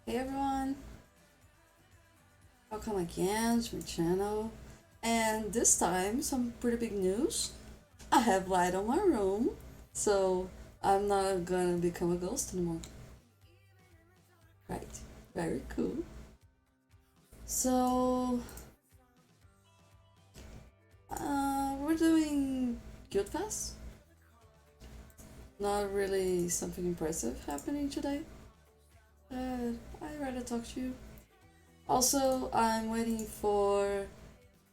Hey everyone, welcome again to my channel. And this time, some pretty big news. I have light on my room, so I'm not gonna become a ghost anymore. Right, very cool. So, we're doing Guild Fest. Not really something impressive happening today, but I'd rather talk to you. Also, I'm waiting for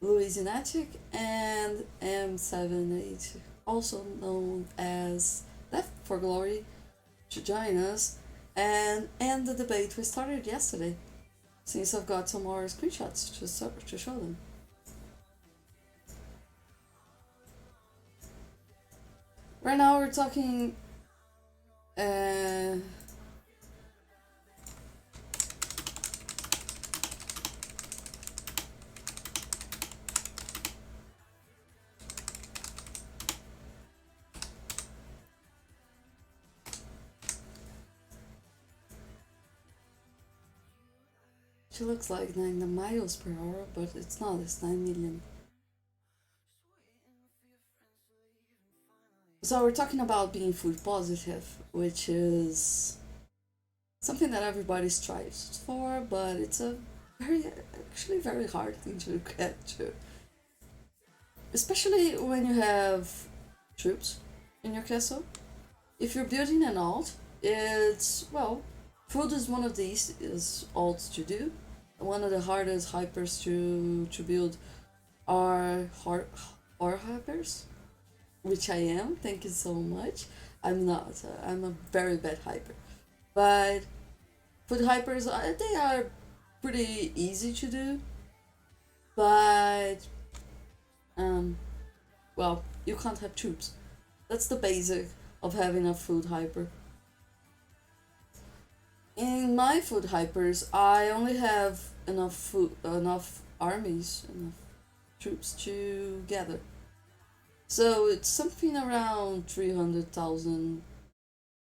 Louisianatic and M78, also known as Left for Glory, to join us and end the debate we started yesterday, since I've got some more screenshots to show them. Right now we're talking uh, she looks like 9 miles per hour, but it's not, it's 9 million. So we're talking about being food positive, which is something that everybody strives for, but it's a actually very hard thing to get to. Especially when you have troops in your castle. If you're building an alt, it's, well, food is one of the easiest alts to do. One of the hardest hypers to build are hypers, which I am. Thank you so much. I'm not. I'm a very bad hyper. But food hypers, they are pretty easy to do. But, um, well, you can't have troops. That's the basic of having a food hyper. In my food hypers, I only have enough armies, enough troops to gather. So it's something around 300,000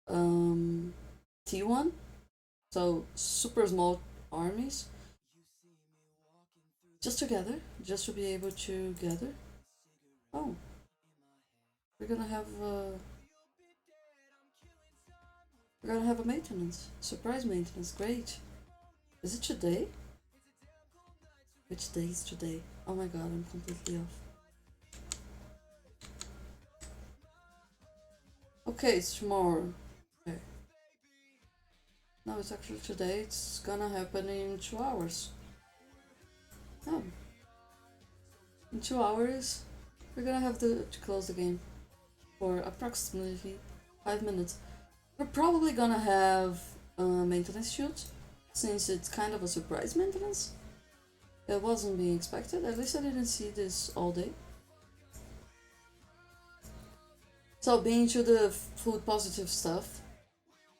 T1. So super small armies. Just to gather, just to be able to gather. Oh, we're gonna have we're gonna have a maintenance, surprise maintenance. Great. Is it today? Which day is today? Oh my god, I'm completely off. Okay, it's tomorrow. Okay. No, it's actually today. It's gonna happen in 2 hours. Oh, in 2 hours, we're gonna have to close the game for approximately 5 minutes. We're probably gonna have a maintenance shoot, since it's kind of a surprise maintenance. It wasn't being expected. At least I didn't see this all day. So being to the food positive stuff,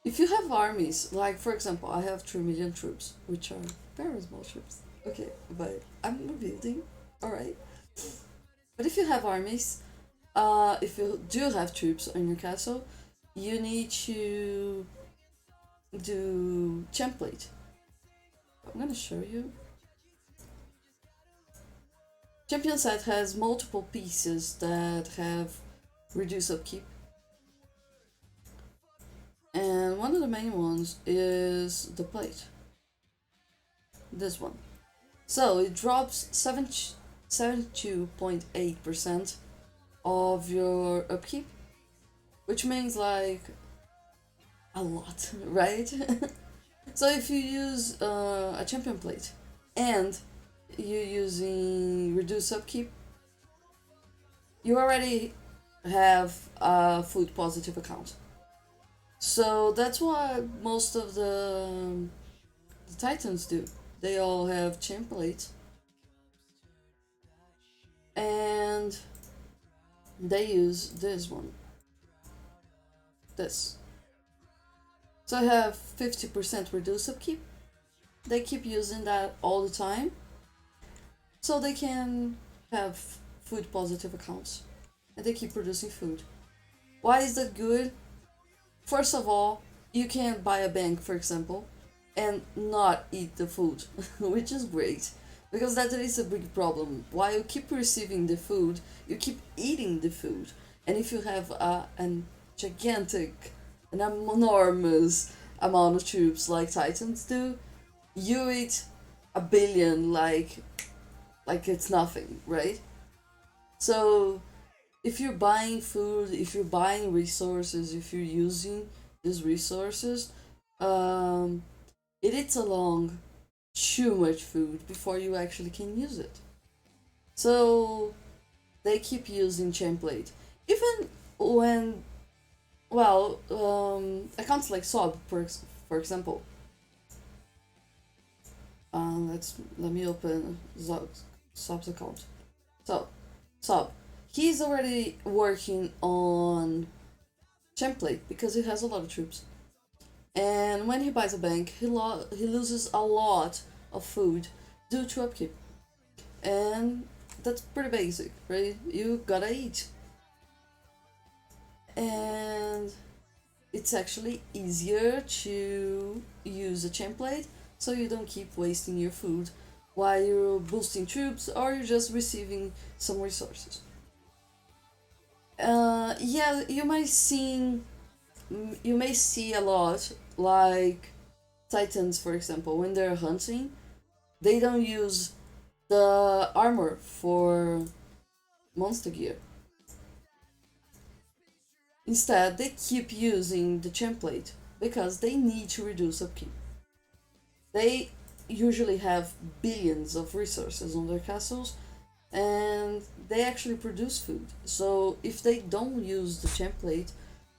if you have armies, like for example, I have 3 million troops, which are very small troops. Okay, but I'm rebuilding. Alright. But if you have armies, if you do have troops in your castle, you need to do template. I'm gonna show you. Champion set has multiple pieces that have reduced upkeep. And one of the main ones is the plate. This one. So it drops 72.8% of your upkeep, which means like a lot, right? So if you use a champion plate and you're using reduce upkeep, you already have a food positive account. So that's what most of the Titans do. They all have champ plates, and they use this one. This. So I have 50% reduce upkeep. They keep using that all the time, so they can have food positive accounts, and they keep producing food. Why is that good? First of all, you can buy a bank, for example, and not eat the food, which is great. Because that is a big problem. While you keep receiving the food, you keep eating the food. And if you have an gigantic, an enormous amount of troops like Titans do, you eat a billion like it's nothing, right? So if you're buying food, if you're buying resources, if you're using these resources, um, it eats along too much food before you actually can use it. So they keep using template. Even when, well, accounts like Sob, for example, let me open Sob's account. So, Sob, he's already working on template because he has a lot of troops. And when he buys a bank, he loses a lot of food due to upkeep. And that's pretty basic, right? You gotta eat. And it's actually easier to use a template so you don't keep wasting your food while you're boosting troops or you're just receiving some resources. Yeah, you may see a lot like Titans, for example, when they're hunting, they don't use the armor for monster gear. Instead, they keep using the template because they need to reduce upkeep. They usually have billions of resources on their castles and they actually produce food. So if they don't use the template,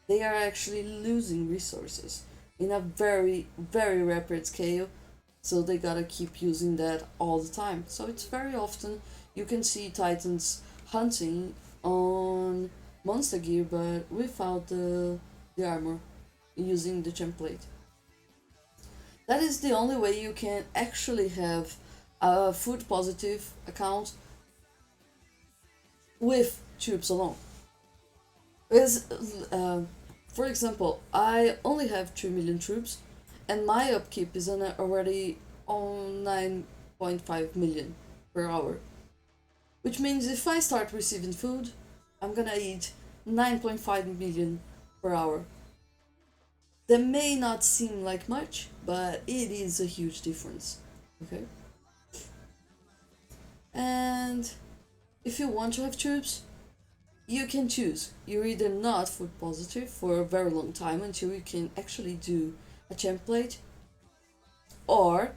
they are actually losing resources in a very, very rapid scale. So they gotta keep using that all the time. So it's very often you can see Titans hunting on monster gear but without the armor using the template. That is the only way you can actually have a food positive account with troops alone. Because, for example, I only have 2 million troops, and my upkeep is already on 9.5 million per hour. Which means if I start receiving food, I'm gonna eat 9.5 million per hour. That may not seem like much, but it is a huge difference. Okay? And if you want to have troops, you can choose. You're either not food positive for a very long time until you can actually do a template, or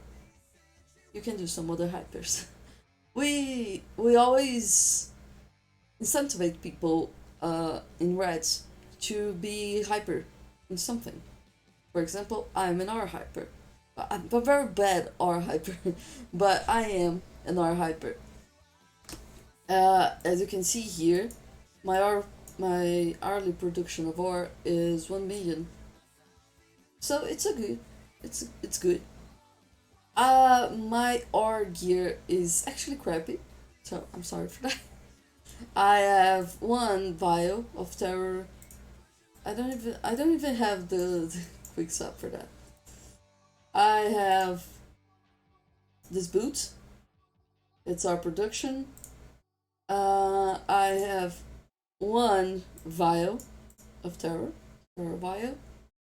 you can do some other hypers. We always incentivize people in Reds to be hyper in something. For example, I'm an R hyper. I'm a very bad R hyper, but I am an R hyper. As you can see here, my hourly production of ore is 1 million. So it's good. My ore gear is actually crappy, so I'm sorry for that. I have one vial of terror. I don't even have the quick stop for that. I have this boot. It's our production. I have one vial of terror vial,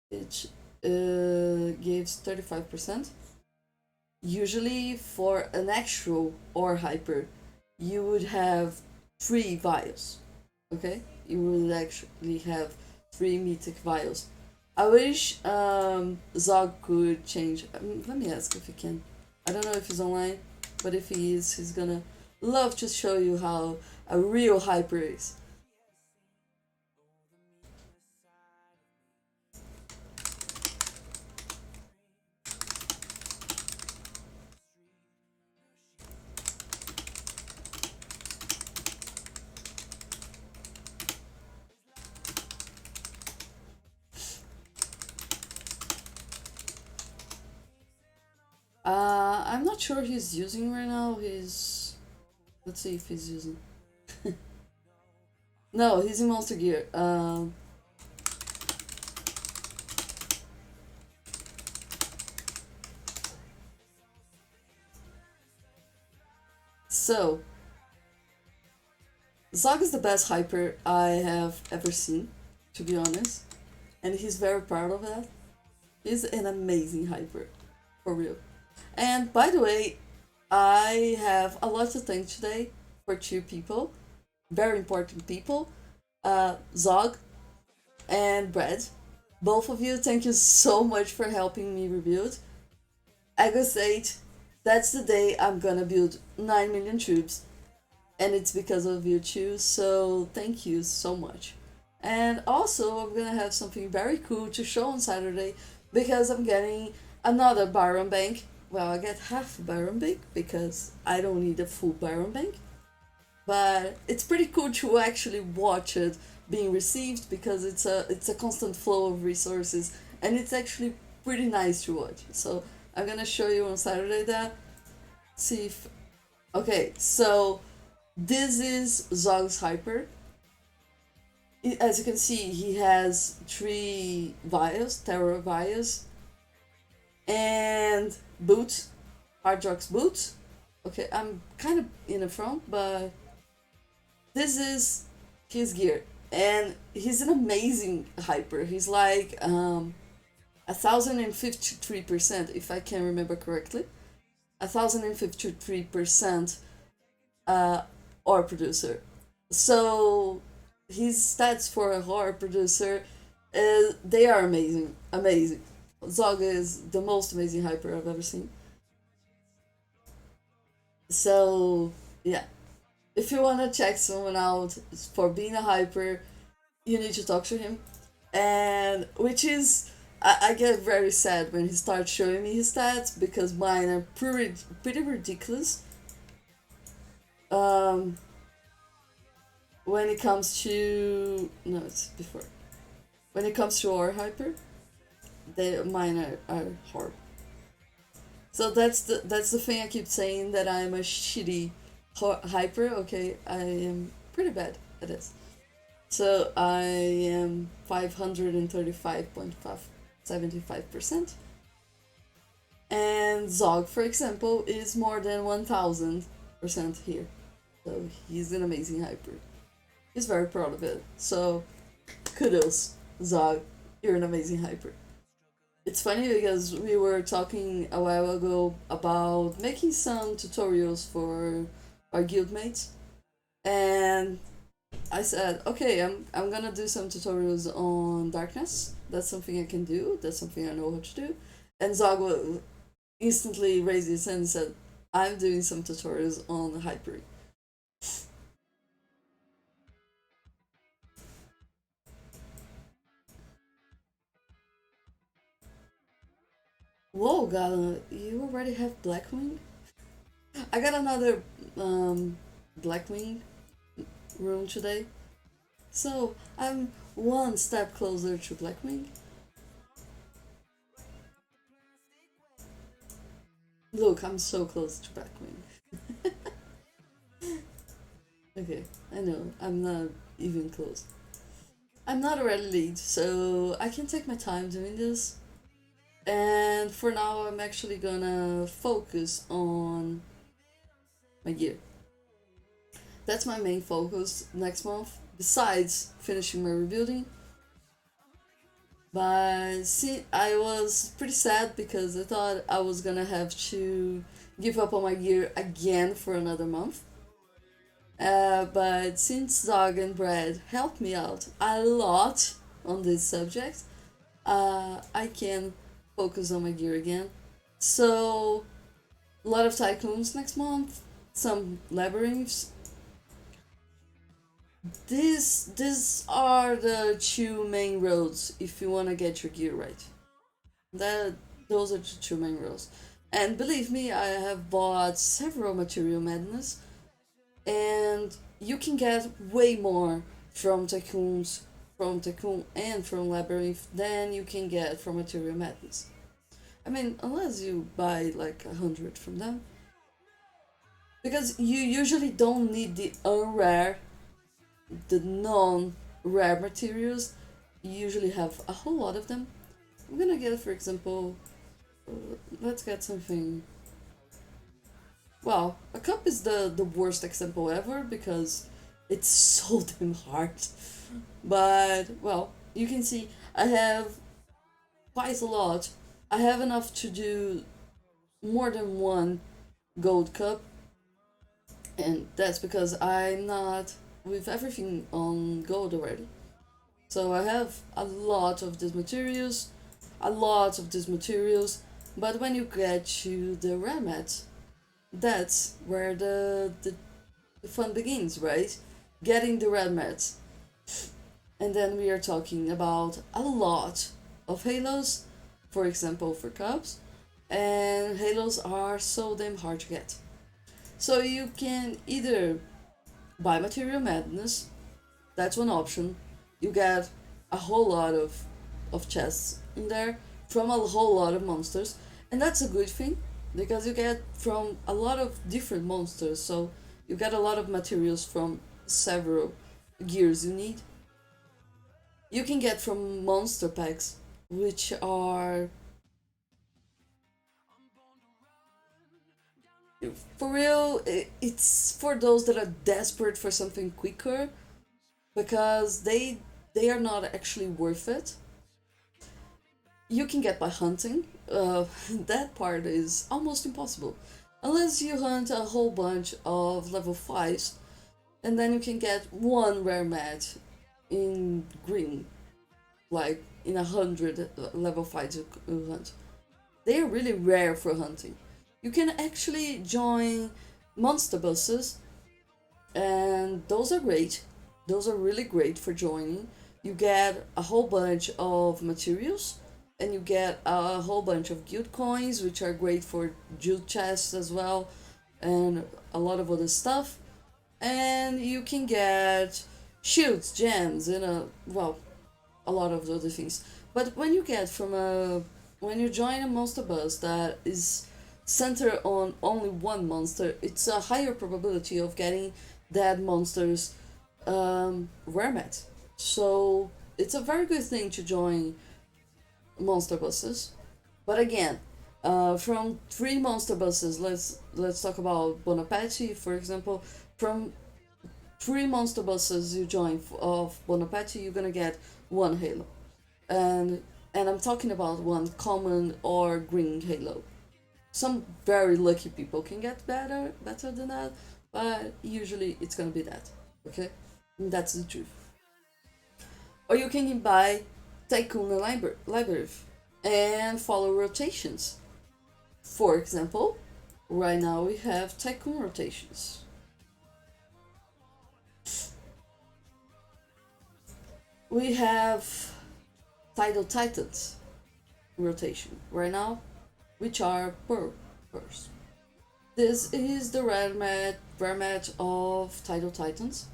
which gives 35%. Usually, for an actual or hyper, you would have 3 vials. Okay, you would actually have 3 mythic vials. I wish Zog could change. Let me ask if he can. I don't know if he's online, but if he is, he's gonna love to show you how a real hyper is. I'm not sure he's using right now. Let's see if he's using. No, he's in Monster Gear. So, Zog is the best hyper I have ever seen, to be honest. And he's very proud of that. He's an amazing hyper, for real. And by the way, I have a lot to thank today for two people, very important people, Zog and Brad. Both of you, thank you so much for helping me rebuild. August 8, that's the day I'm gonna build 9 million troops, and it's because of you too, so thank you so much. And also, I'm gonna have something very cool to show on Saturday because I'm getting another Byron Bank. Well, I get half Byron Bank because I don't need a full Byron Bank, but it's pretty cool to actually watch it being received because it's a constant flow of resources and it's actually pretty nice to watch. So I'm gonna show you on Saturday that. See if okay. So this is Zog's hyper. As you can see, he has three vials, terror vials, and boots, Hardrock's boots. Okay, I'm kind of in the front, but this is his gear, and he's an amazing hyper. He's like 1,053%, if I can remember correctly, 1,053% ore producer. So his stats for a horror producer, they are amazing, amazing. Zog is the most amazing hyper I've ever seen. So yeah, if you wanna check someone out for being a hyper, you need to talk to him, and which is I get very sad when he starts showing me his stats because mine are pretty ridiculous. Um, when it comes to no, it's before. When it comes to our hyper, mine are horrible. So that's the thing I keep saying that I'm a shitty hyper. Okay, I am pretty bad at this. So I am 535.575%. And Zog, for example, is more than 1,000% here. So he's an amazing hyper. He's very proud of it. So kudos, Zog. You're an amazing hyper. It's funny because we were talking a while ago about making some tutorials for our guildmates, and I said, okay, I'm gonna do some tutorials on darkness. That's something I can do. That's something I know how to do. And Zog instantly raised his hand and said, I'm doing some tutorials on hyper. Whoa, Gala, you already have Blackwing? I got another Blackwing room today. So I'm one step closer to Blackwing. Look, I'm so close to Blackwing. Okay, I know, I'm not even close. I'm not a red lead, so I can take my time doing this. And for now, I'm actually gonna focus on my gear. That's my main focus next month, besides finishing my rebuilding. But see, I was pretty sad because I thought I was gonna have to give up on my gear again for another month. But since Zog and Brad helped me out a lot on this subject, I can focus on my gear again. So, a lot of tycoons next month, some labyrinths. These are the two main roads if you wanna get your gear right. That those are the two main roads. And believe me, I have bought several material madness, and you can get way more from tycoons, from tycoon and from labyrinth than you can get from material madness. I mean, unless you buy like 100 from them, because you usually don't need the unrare, the non-rare materials. You usually have a whole lot of them. I'm gonna get, for example, let's get something well, a cup is the worst example ever because it's so damn hard. But, well, you can see I have quite a lot. I have enough to do more than one gold cup, and that's because I'm not with everything on gold already. So I have a lot of these materials, a lot of these materials, but when you get to the rare mats, that's where the fun begins, right? Getting the red mats. And then we are talking about a lot of halos, for example, for cups, and halos are so damn hard to get. So you can either buy Material Madness, that's one option. You get a whole lot of chests in there from a whole lot of monsters, and that's a good thing because you get from a lot of different monsters, so you get a lot of materials from several gears you need. You can get from monster packs, which are for real. It's for those that are desperate for something quicker because they are not actually worth it. You can get by hunting. That part is almost impossible unless you hunt a whole bunch of level 5s, and then you can get one rare mat in green, like in 100 level 5s you hunt. They are really rare for hunting. You can actually join monster buses, and those are great. Those are really great for joining. You get a whole bunch of materials, and you get a whole bunch of guild coins, which are great for guild chests as well, and a lot of other stuff. And you can get shields, gems, and well, a lot of other things. But when you get from a when you join a monster bus that is centered on only one monster, it's a higher probability of getting that monster's rare mat. So it's a very good thing to join monster buses. But again, from 3 monster buses, let's talk about Bonaparte, for example. From 3 monster buses you join of Bonaparte, you're gonna get one halo, and I'm talking about one common or green halo. Some very lucky people can get better than that, but usually it's gonna be that. Okay, and that's the truth. Or you can buy Tycoon Labyrinth and follow rotations. For example, right now we have Tycoon rotations. We have Tidal Titans rotation right now, which are Pearls. This is the rare match of Tidal Titans.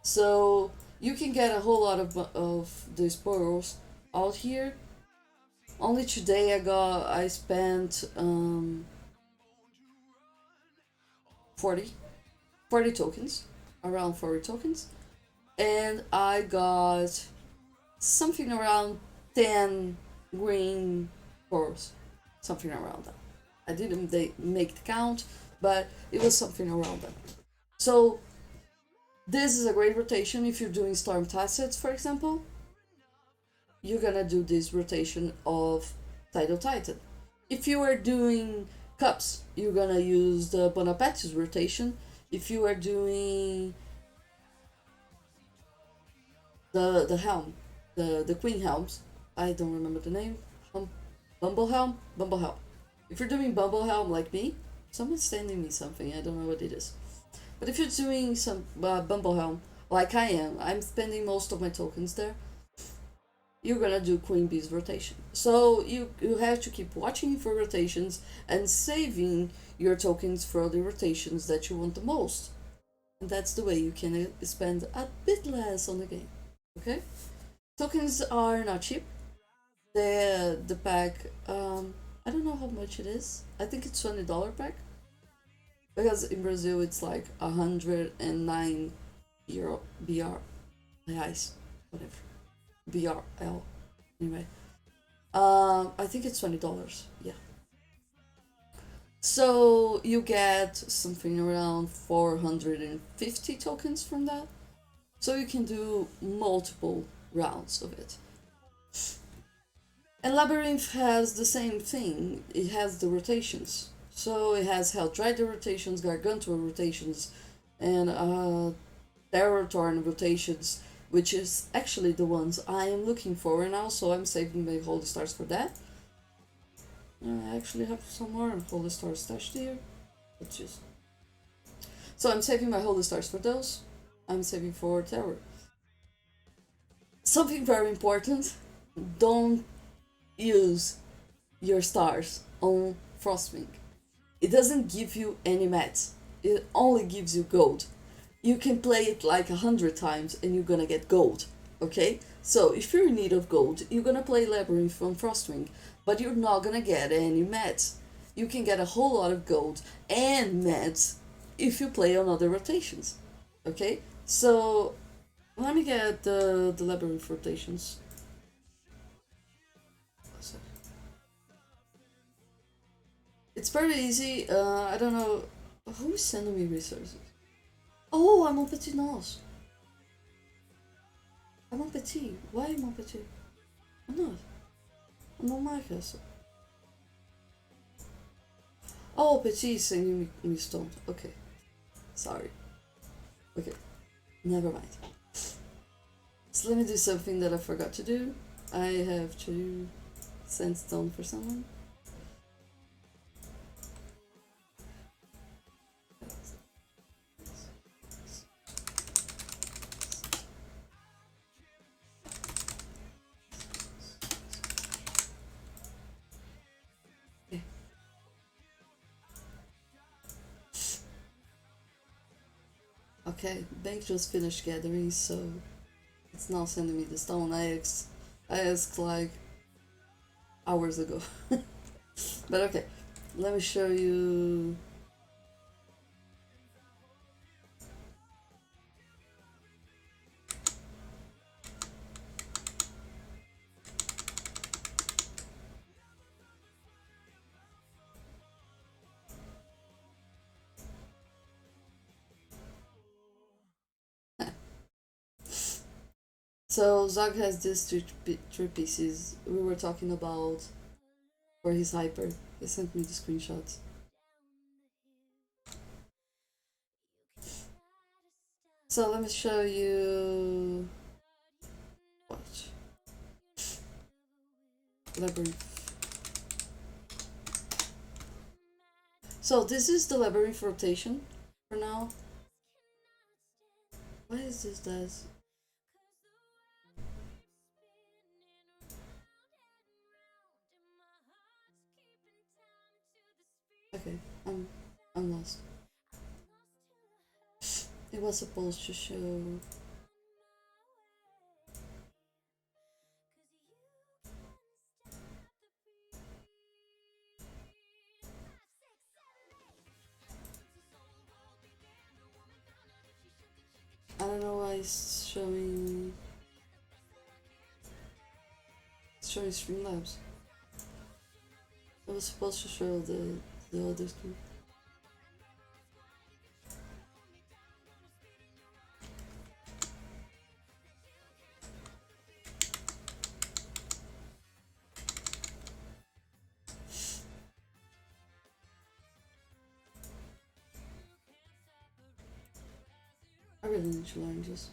So you can get a whole lot of these pearls out here. Only today I spent 40, 40 tokens, around 40 tokens, and I got something around 10 green pearls, something around that. I didn't make the count, but it was something around that. So this is a great rotation if you're doing Storm Tacets, for example. You're gonna do this rotation of Tidal Titan. If you are doing cups, you're gonna use the Bonaparte's rotation. If you are doing the helm, the Queen helms, I don't remember the name. Bumble helm. If you're doing Bumble helm like me, someone's sending me something. I don't know what it is. But if you're doing some Bumble helm like I am, I'm spending most of my tokens there. You're gonna do Queen Bee's rotation. So you have to keep watching for rotations and saving your tokens for the rotations that you want the most. And that's the way you can spend a bit less on the game. Okay? Tokens are not cheap. The pack, I don't know how much it is. I think it's $20 pack. Because in Brazil it's like 109 euro BR reais, whatever. BRL. Anyway. I think it's $20. Yeah. So you get something around 450 tokens from that. So you can do multiple rounds of it. And Labyrinth has the same thing. It has the rotations. So it has Hellrider rotations, Gargantua rotations, and Terror Torn rotations, which is actually the ones I am looking for, and also I'm saving my Holy Stars for that. I actually have some more Holy Stars stashed here. Let's just. So I'm saving my Holy Stars for those. I'm saving for Terror. Something very important, don't use your stars on Frostwing. It doesn't give you any mats. It only gives you gold. You can play it like 100 times and you're gonna get gold. Okay? So if you're in need of gold, you're gonna play Labyrinth from Frostwing, but you're not gonna get any mats. You can get a whole lot of gold and mats if you play on other rotations. Okay? So let me get the Labyrinth rotations. It's very easy. I don't know who is sending me resources. Oh, I'm on Petit Nos. I'm on Petit. Why am I on Petit? I'm not. I'm on my castle. Oh, Petit is sending me stone. Okay. Sorry. Okay. Never mind. So let me do something that I forgot to do. I have to send stone for someone. Okay, bank just finished gathering, so it's now sending me the stone. I asked like hours ago. But okay, let me show you. So Zog has these three pieces we were talking about for his hyper. He sent me the screenshots. So let me show you. Watch. Labyrinth. So this is the Labyrinth rotation for now. Why is this that? Okay, I'm lost. It was supposed to show. I don't know why it's showing. It's showing Streamlabs. It was supposed to show the other screen. I really need to learn this.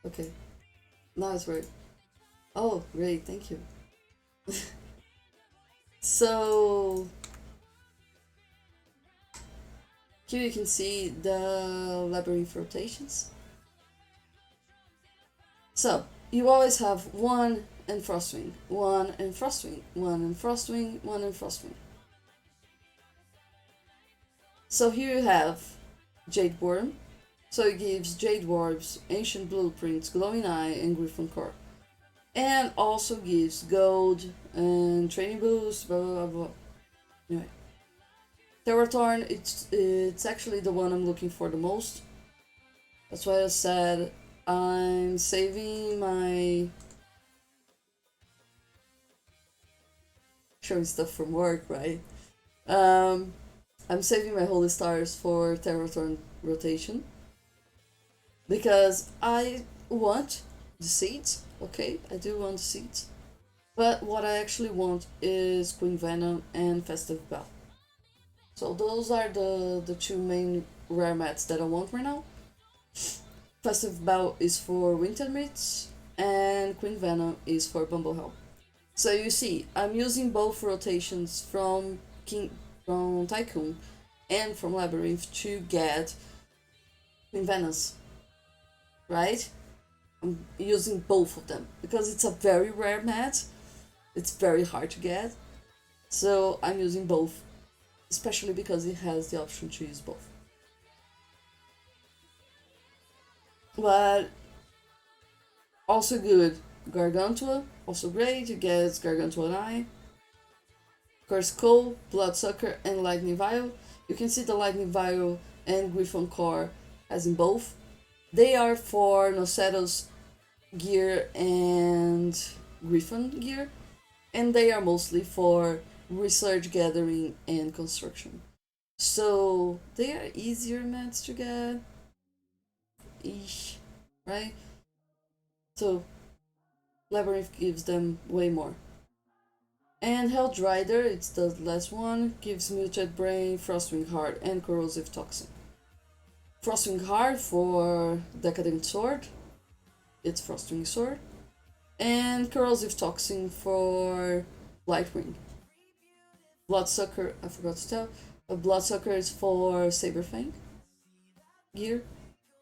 Okay. Now it's right. Oh, great, thank you. So here you can see the labyrinth rotations. So you always have one and Frostwing, one and Frostwing, one and Frostwing, one and Frostwing. So here you have Jade Worm. So it gives Jade Orbs, Ancient Blueprints, Glowing Eye, and Griffin Core. And also gives gold and training boost, blah blah blah. Anyway. Terratorn, it's actually the one I'm looking for the most. That's why I said I'm saving my showing stuff from work, right? Um, I'm saving my holy stars for Terraform rotation because I want the seeds. Okay, I do want the seeds, but what I actually want is Queen Venom and Festive Bell. So those are the two main rare mats that I want right now. Festive Bell is for Winter Myths, and Queen Venom is for Bumblehelm. So you see, I'm using both rotations from Tycoon and from Labyrinth to get Queen Venus, right? I'm using both of them because it's a very rare mat. It's very hard to get. So I'm using both, especially because it has the option to use both. But also good, Gargantua, also great, you get Gargantua and Eye. Curse Coal, Bloodsucker, and Lightning Vial. You can see the Lightning Vial and Griffon Core as in both. They are for Nocetos gear and Griffon gear, and they are mostly for research gathering and construction. So they are easier mats to get, ish, right? So Labyrinth gives them way more. And Helldrider, it's the last one, gives Muted Brain, Frostwing Heart, and Corrosive Toxin. Frostwing Heart for Decadent Sword, it's Frostwing Sword, and Corrosive Toxin for Lightwing. Bloodsucker, I forgot to tell, Bloodsucker is for Saberfang gear,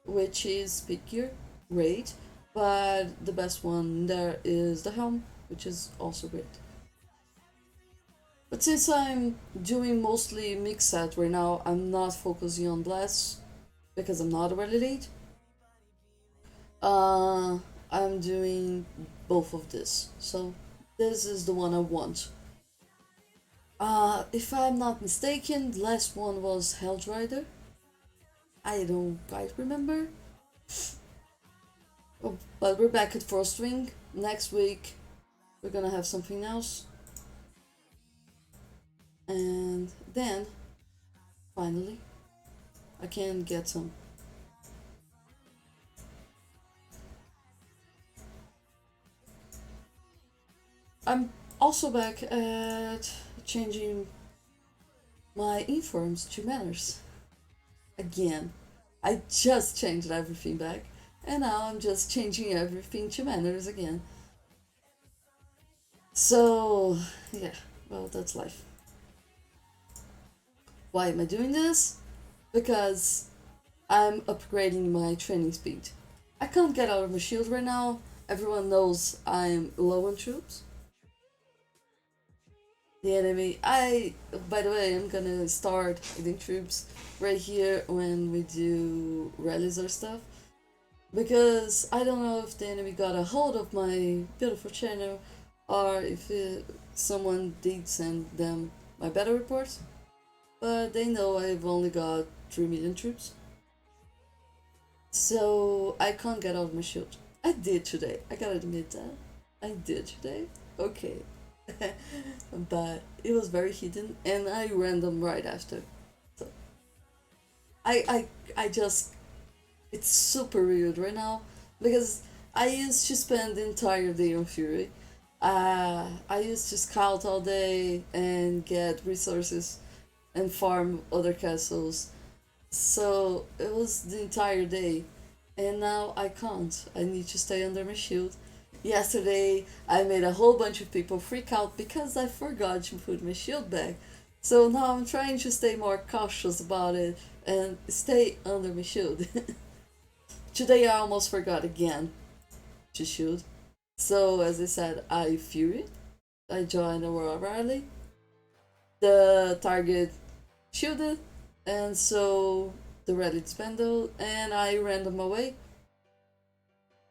which is speed gear, great, but the best one there is the Helm, which is also great. But since I'm doing mostly mix set right now, I'm not focusing on blasts because I'm not really late. Uh, I'm doing both of this. So this is the one I want. If I'm not mistaken, the last one was Helldrider. I don't quite remember. Oh, but we're back at Frostwing. Next week, we're gonna have something else. And then, finally, I can get some. I'm also back at changing my informs to manners. Again, I just changed everything back, and now I'm just changing everything to manners again. So, yeah, well, that's life. Why am I doing this? Because I'm upgrading my training speed. I can't get out of my shield right now. Everyone knows I'm low on troops. The enemy, by the way, I'm gonna start hitting troops right here when we do rallies or stuff. Because I don't know if the enemy got a hold of my beautiful channel or if someone did send them my battle reports. But they know I've only got 3 million troops. So I can't get out of my shield. I did today. I gotta admit that. I did today. Okay. But it was very hidden and I ran them right after. So I just it's super weird right now because I used to spend the entire day on Fury. I used to scout all day and get resources and farm other castles. So it was the entire day. And now I can't. I need to stay under my shield. Yesterday, I made a whole bunch of people freak out because I forgot to put my shield back. So now I'm trying to stay more cautious about it and stay under my shield. Today I almost forgot again to shield. So as I said, I Fury. I joined Aurora Rally. The target shielded, and so the rally disbanded, and I ran them away.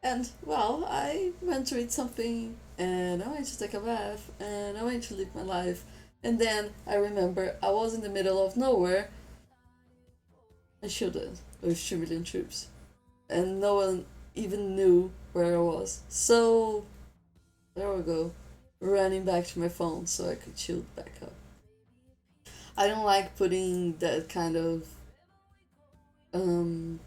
And well, I went to eat something, and I went to take a bath, and I went to live my life. And then I remember I was in the middle of nowhere and shielded with 2 million troops, and no one even knew where I was. So there we go. running back to my phone so I could shield back up. I don't like putting that kind of um,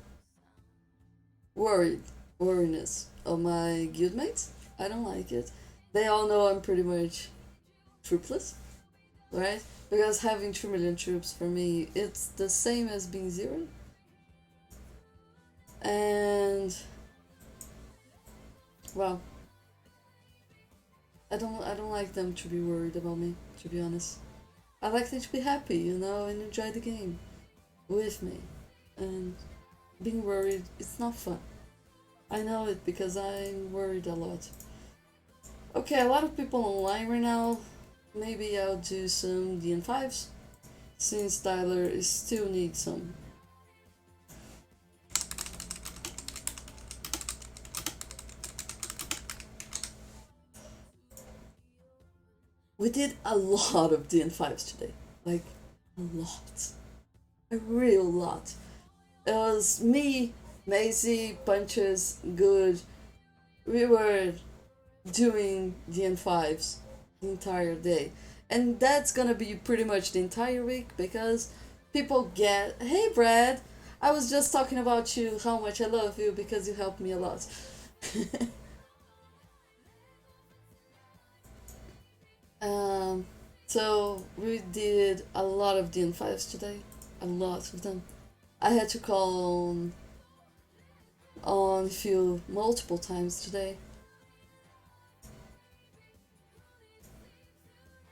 worried worriness on my guildmates. I don't like it. They all know I'm pretty much troopless, right? Because having 2 million troops for me, it's the same as being zero. And well, I don't like them to be worried about me, to be honest. I like them to be happy, and enjoy the game with me. And being worried, it's not fun. I know it because I'm worried a lot. Okay, a lot of people online right now. Maybe I'll do some DN5s since Tyler still needs some. We did a lot of DN5s today. Like, a lot. A real lot. It was me, Maisie, Punches, Good. We were doing DN5s the entire day. And that's gonna be pretty much the entire week because people get, hey Brad, I was just talking about you, how much I love you because you helped me a lot. um, so we did a lot of DN5s today, a lot of them. I had to call on Phil multiple times today.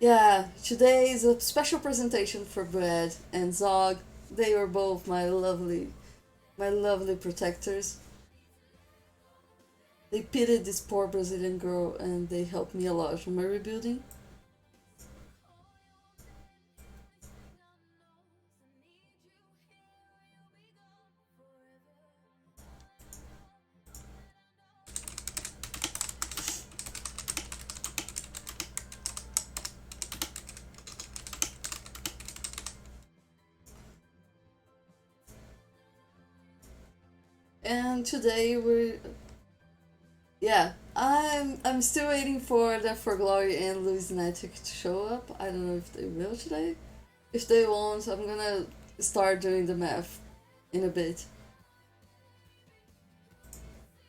Yeah, today is a special presentation for Brad and Zog. They were both my lovely protectors. They pitied this poor Brazilian girl and they helped me a lot on my rebuilding. And today yeah, I'm still waiting for the For Glory and Luis Nitic to show up. I don't know if they will today. If they won't, I'm gonna start doing the math in a bit.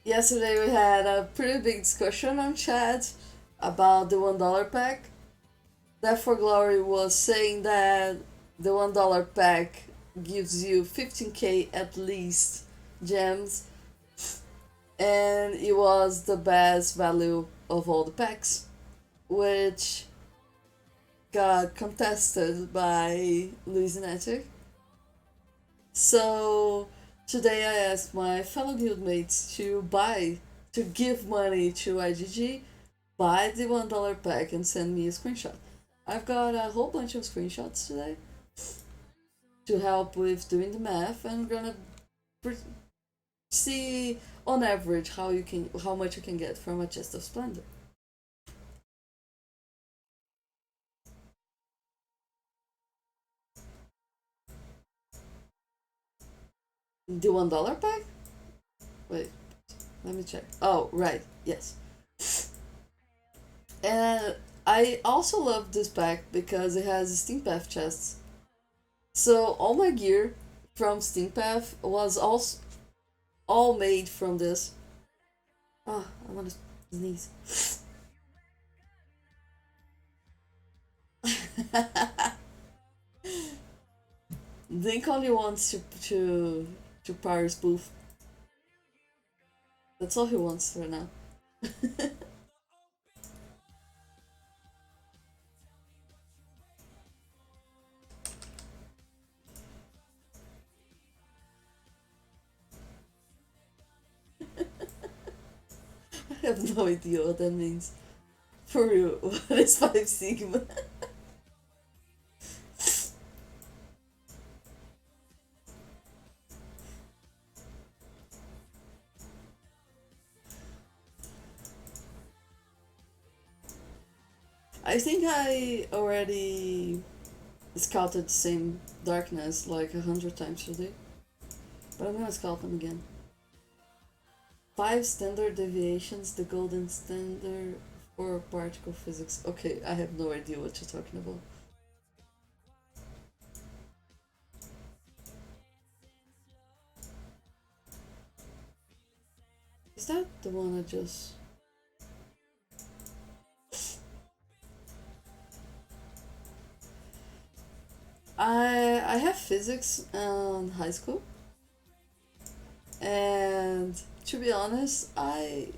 Yesterday we had a pretty big discussion on chat about the $1 pack. That For Glory was saying that the $1 pack gives you 15k at least gems, and it was the best value of all the packs, which got contested by Luis Netic. So today I asked my fellow guildmates to give money to IGG, buy the $1 pack, and send me a screenshot. I've got a whole bunch of screenshots today to help with doing the math, and I'm gonna see on average how much you can get from a chest of splendor. The $1 pack? Wait, let me check. Oh, right, yes. And I also love this pack because it has Steam Path chests. So all my gear from Steam Path was also all made from this. Ah, I want to sneeze. Link only wants to Paris booth. That's all he wants right now. I have no idea what that means. For real, what is 5 Sigma? I think I already scouted the same darkness like 100 times today, but I'm gonna scout them again. 5 standard deviations, the golden standard for particle physics. Okay, I have no idea what you're talking about. Is that the one I just... I have physics in high school, and to be honest, I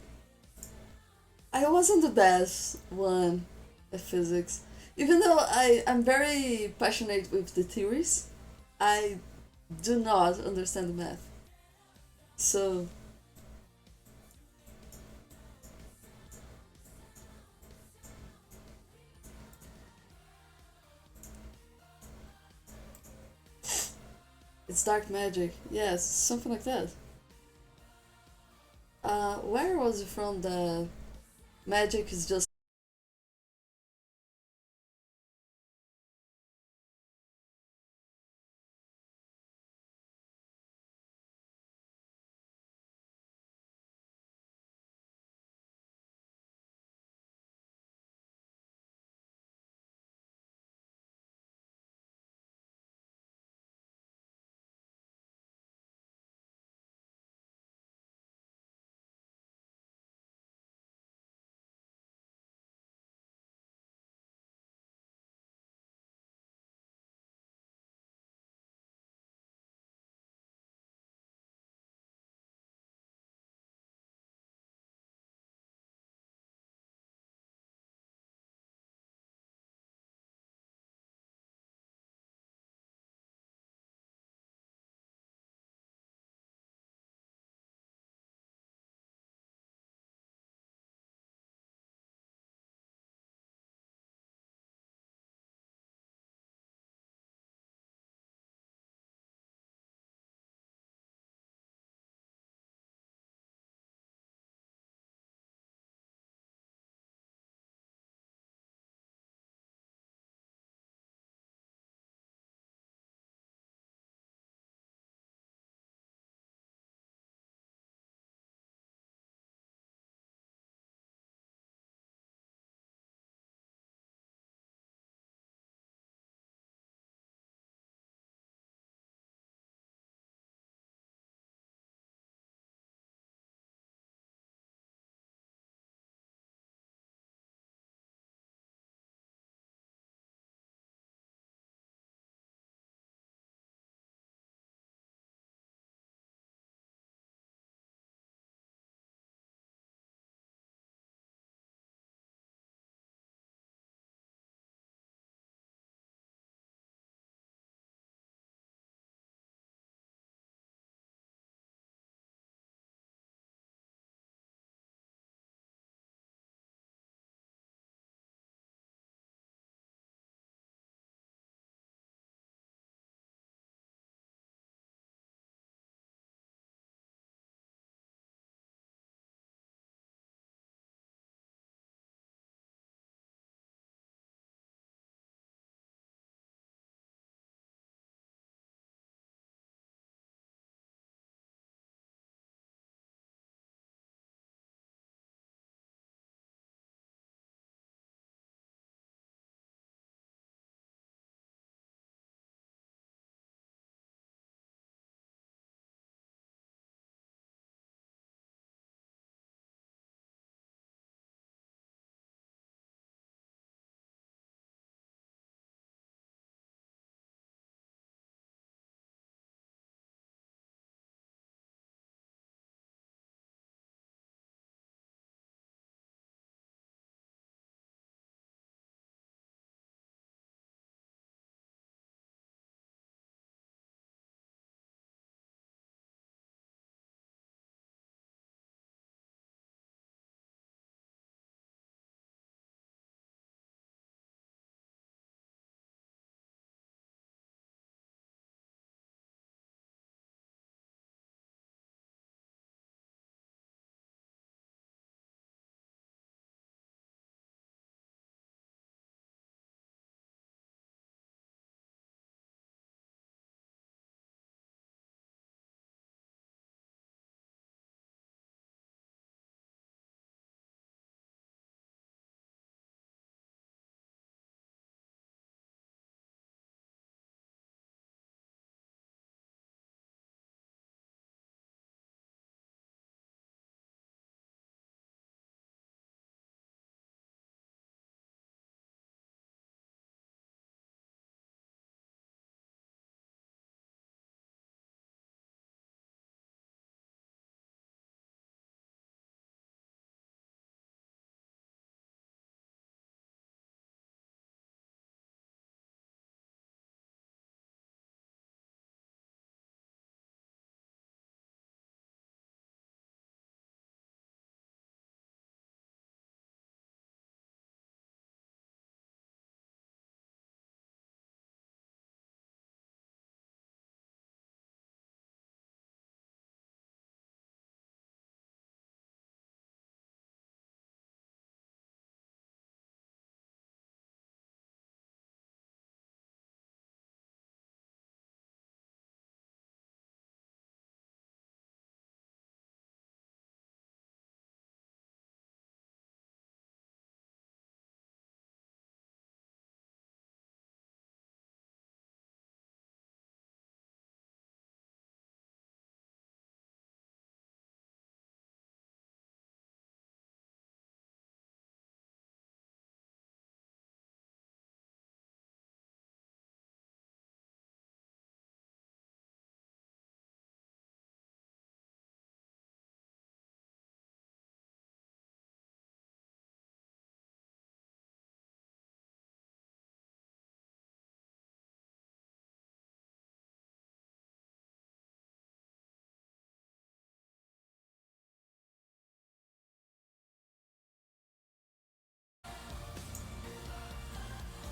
wasn't the best one at physics. Even though I'm very passionate with the theories, I do not understand the math. So it's dark magic. Yes, something like that. Where was it from? The magic is just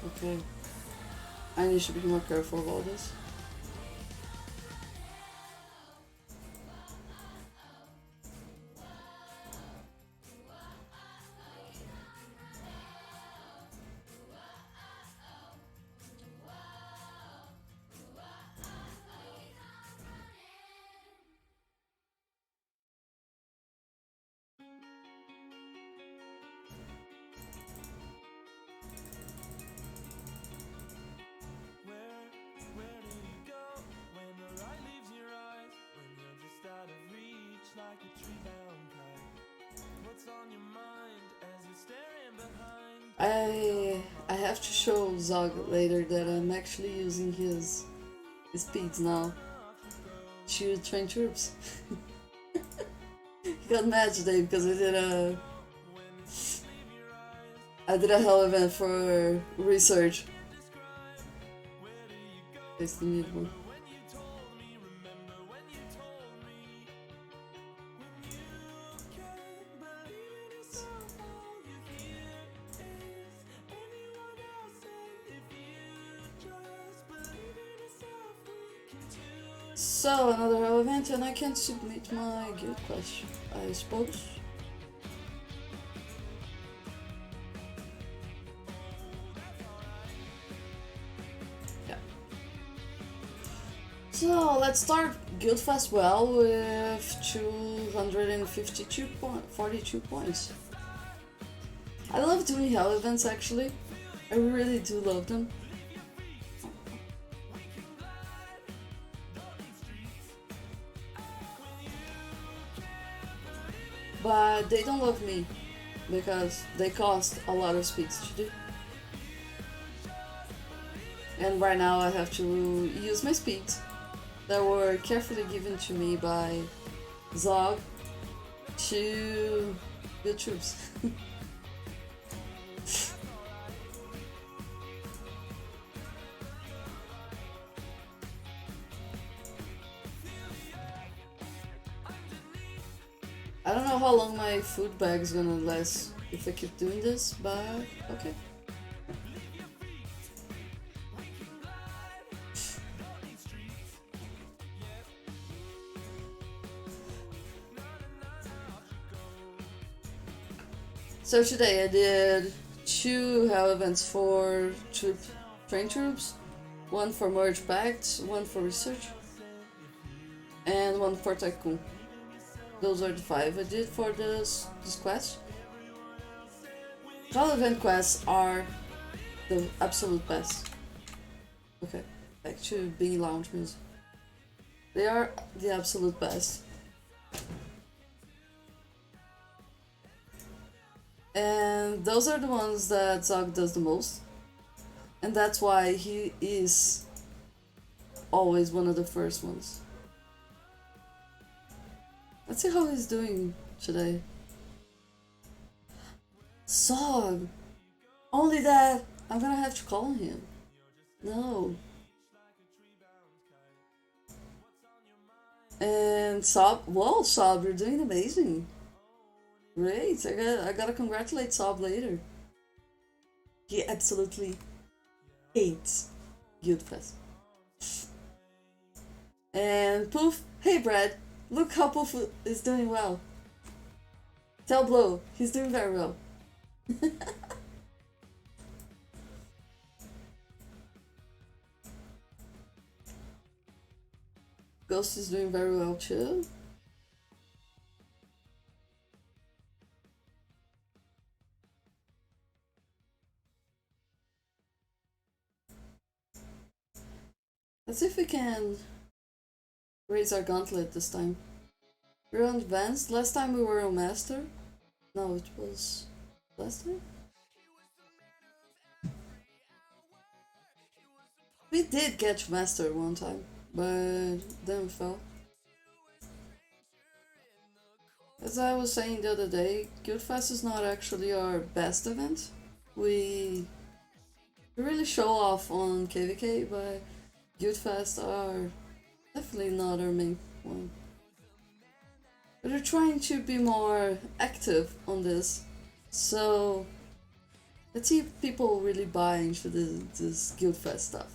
Okay. I need to be more careful about this. I have to show Zog later that I'm actually using his speeds now to train troops. He got mad today because I did a hell event for research. I still need one. So another hell event and I can submit my guild quest, I suppose. Yeah. So let's start Guildfest well with 42 points. I love doing hell events actually. I really do love them. But they don't love me because they cost a lot of speeds to do. And right now I have to use my speeds that were carefully given to me by Zog to build troops. I don't know how long my food bag's gonna last if I keep doing this, but okay. So today I did 2 hell events for train troops, one for merge pact, one for research, and one for tycoon. Those are the 5 I did for this quest. Hell event quests are the absolute best. Okay, back to being lounge music. They are the absolute best. And those are the ones that Zog does the most. And that's why he is always one of the first ones. Let's see how he's doing today. Zog! Only that I'm gonna have to call him. No. And Sob, whoa, Sob, you're doing amazing. Great, I gotta congratulate Sob later. He absolutely hates Guildfest. And Poof, hey Brad, look how Poof is doing well. Tell Blow, he's doing very well. Ghost is doing very well too. Let's see if we can raise our gauntlet this time. We're on advanced. Last time we were on master. No, it was last time? We did catch master one time, but then we fell. As I was saying the other day, Guildfest is not actually our best event. We really show off on KVK, but Guildfest are definitely not our main one. We're trying to be more active on this, so Let's see if people really buy into this Guildfest stuff.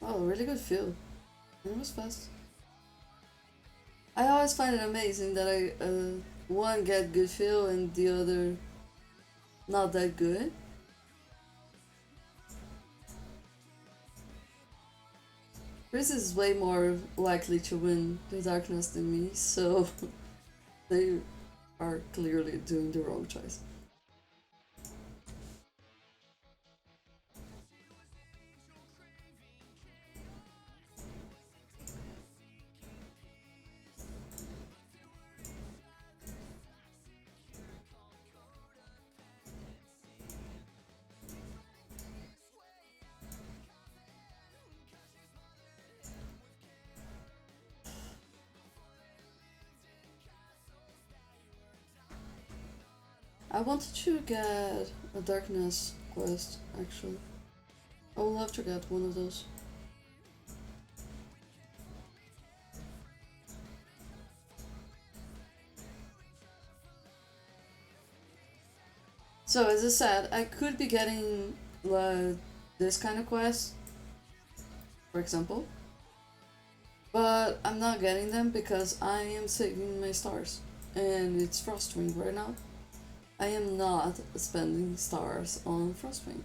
Oh, really good feel. And it was fast. I always find it amazing that I one get good feel and the other not that good. Chris is way more likely to win the darkness than me, so they are clearly doing the wrong choice. I wanted to get a darkness quest, actually. I would love to get one of those. So as I said, I could be getting this kind of quest, for example, but I'm not getting them because I am saving my stars, and it's Frostwing right now. I am not spending stars on Frostwing.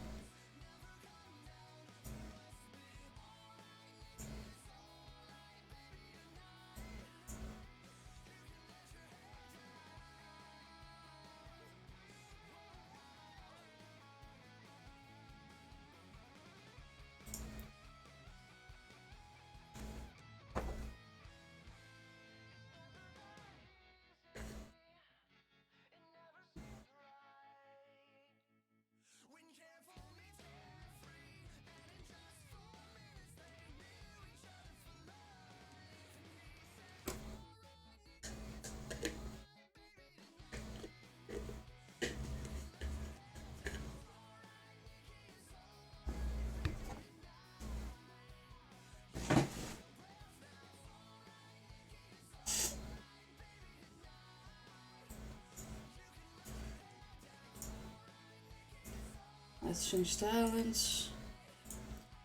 Let's change talents.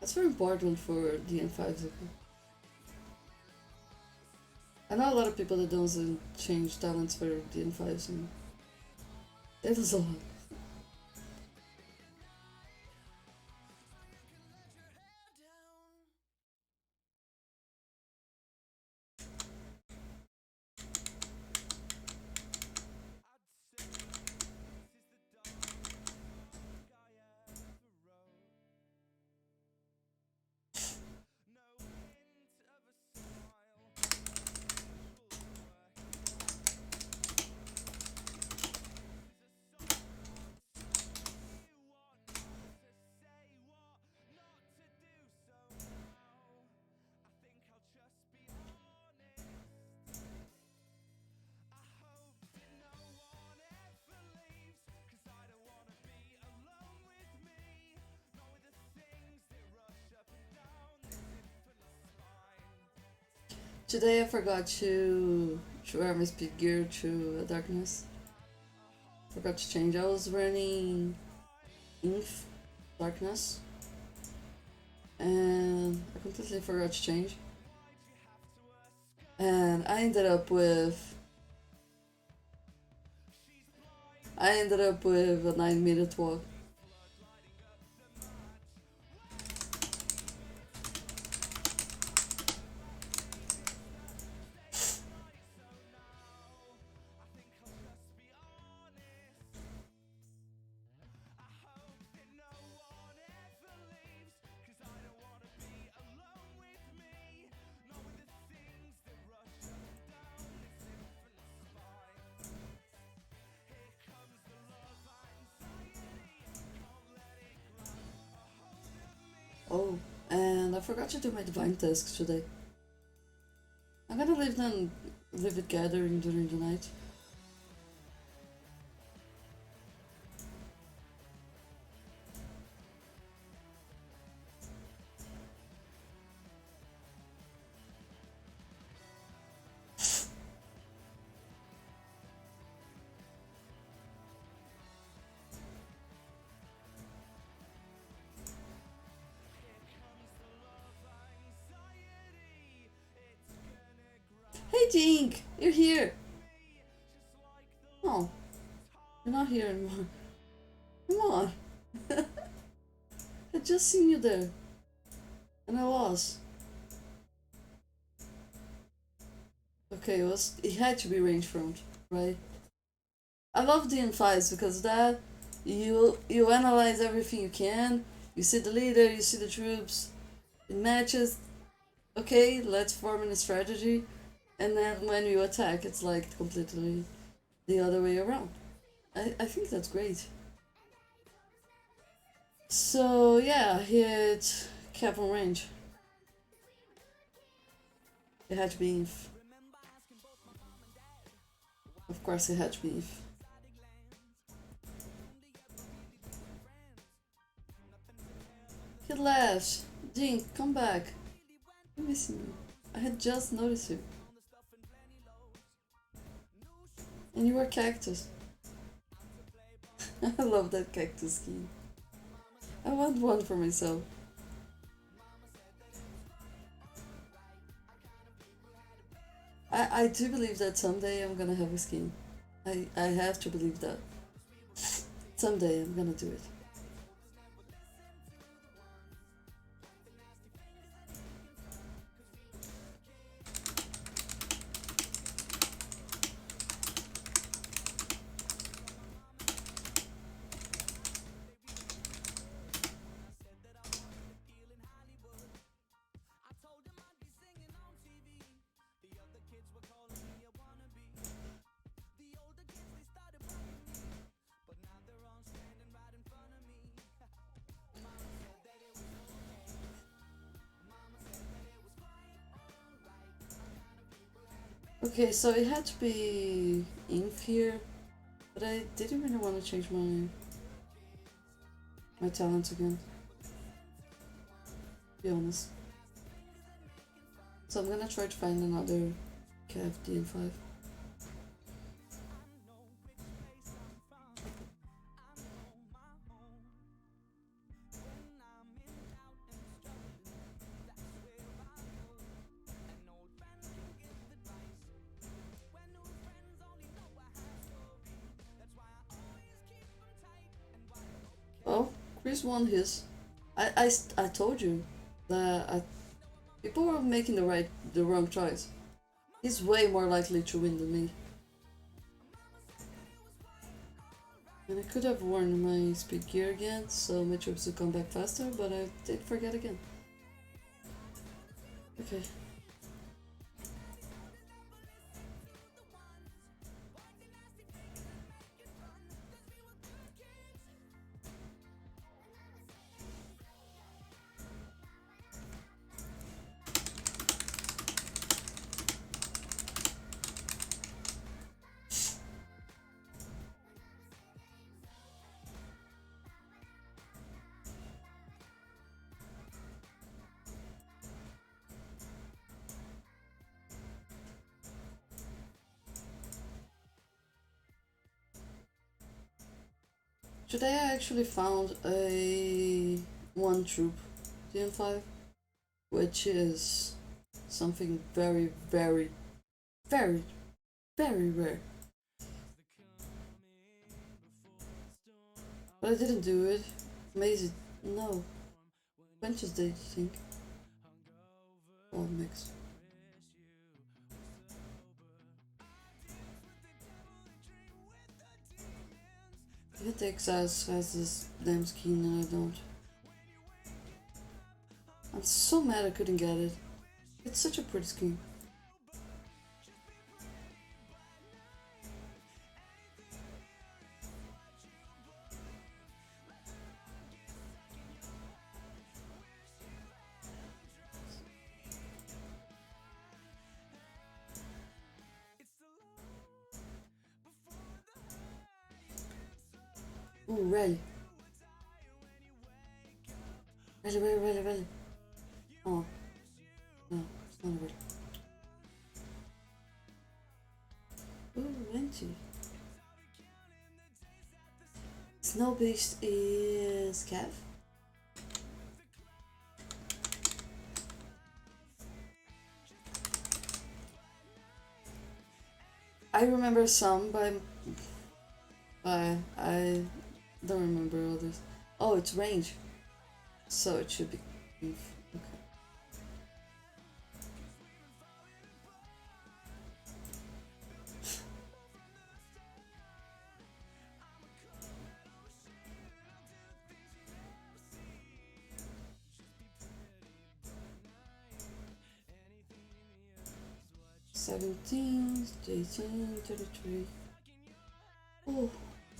That's very important for DN5. I know a lot of people that don't change talents for DN5s, and it is a lot. Today I forgot to wear my speed gear to darkness. Forgot to change. I was running Inf darkness, and I completely forgot to change. And I ended up with a 9 minute walk. Oh, and I forgot to do my divine tasks today. I'm gonna leave it gathering during the night. Hey, Jink! You're here! Oh, you're not here anymore. Come on. I just seen you there. And I was. Okay, it had to be range front, right? I love DN5s because that you analyze everything you can. You see the leader, you see the troops. It matches. Okay, let's form a strategy, and then when you attack, it's like completely the other way around. I think that's great. So yeah, hit cap on range. It had to be Eve. Of course, it had to be Eve. Hit Lash! Jink, come back! You're missing me. I had just noticed you. And you were Cactus. I love that cactus skin. I want one for myself. I do believe that someday I'm gonna have a skin. I have to believe that. Someday I'm gonna do it. Okay, so it had to be Inf here, but I didn't really want to change my talents again. To be honest. So I'm gonna try to find another Cav DN5. Oh, Chris won his. I told you that people were making the wrong choice. He's way more likely to win than me. And I could have worn my speed gear again, so my troops would come back faster, but I did forget again. Okay. Today I actually found a one troop DN5, which is something very, very, very, very rare. But I didn't do it. Amazing. No. Adventures Day, do you think? Oh, mix. Hitexas has this damn skin and I don't. I'm so mad I couldn't get it. It's such a pretty skin. Ooh, rally. Rally, rally, rally, rally. Oh. No, it's not a rally. Ooh, Venti. Snow Beast is Cav. I remember some, I don't remember others. Oh, it's range, so it should be. Okay. 17, 18, 33. Oh,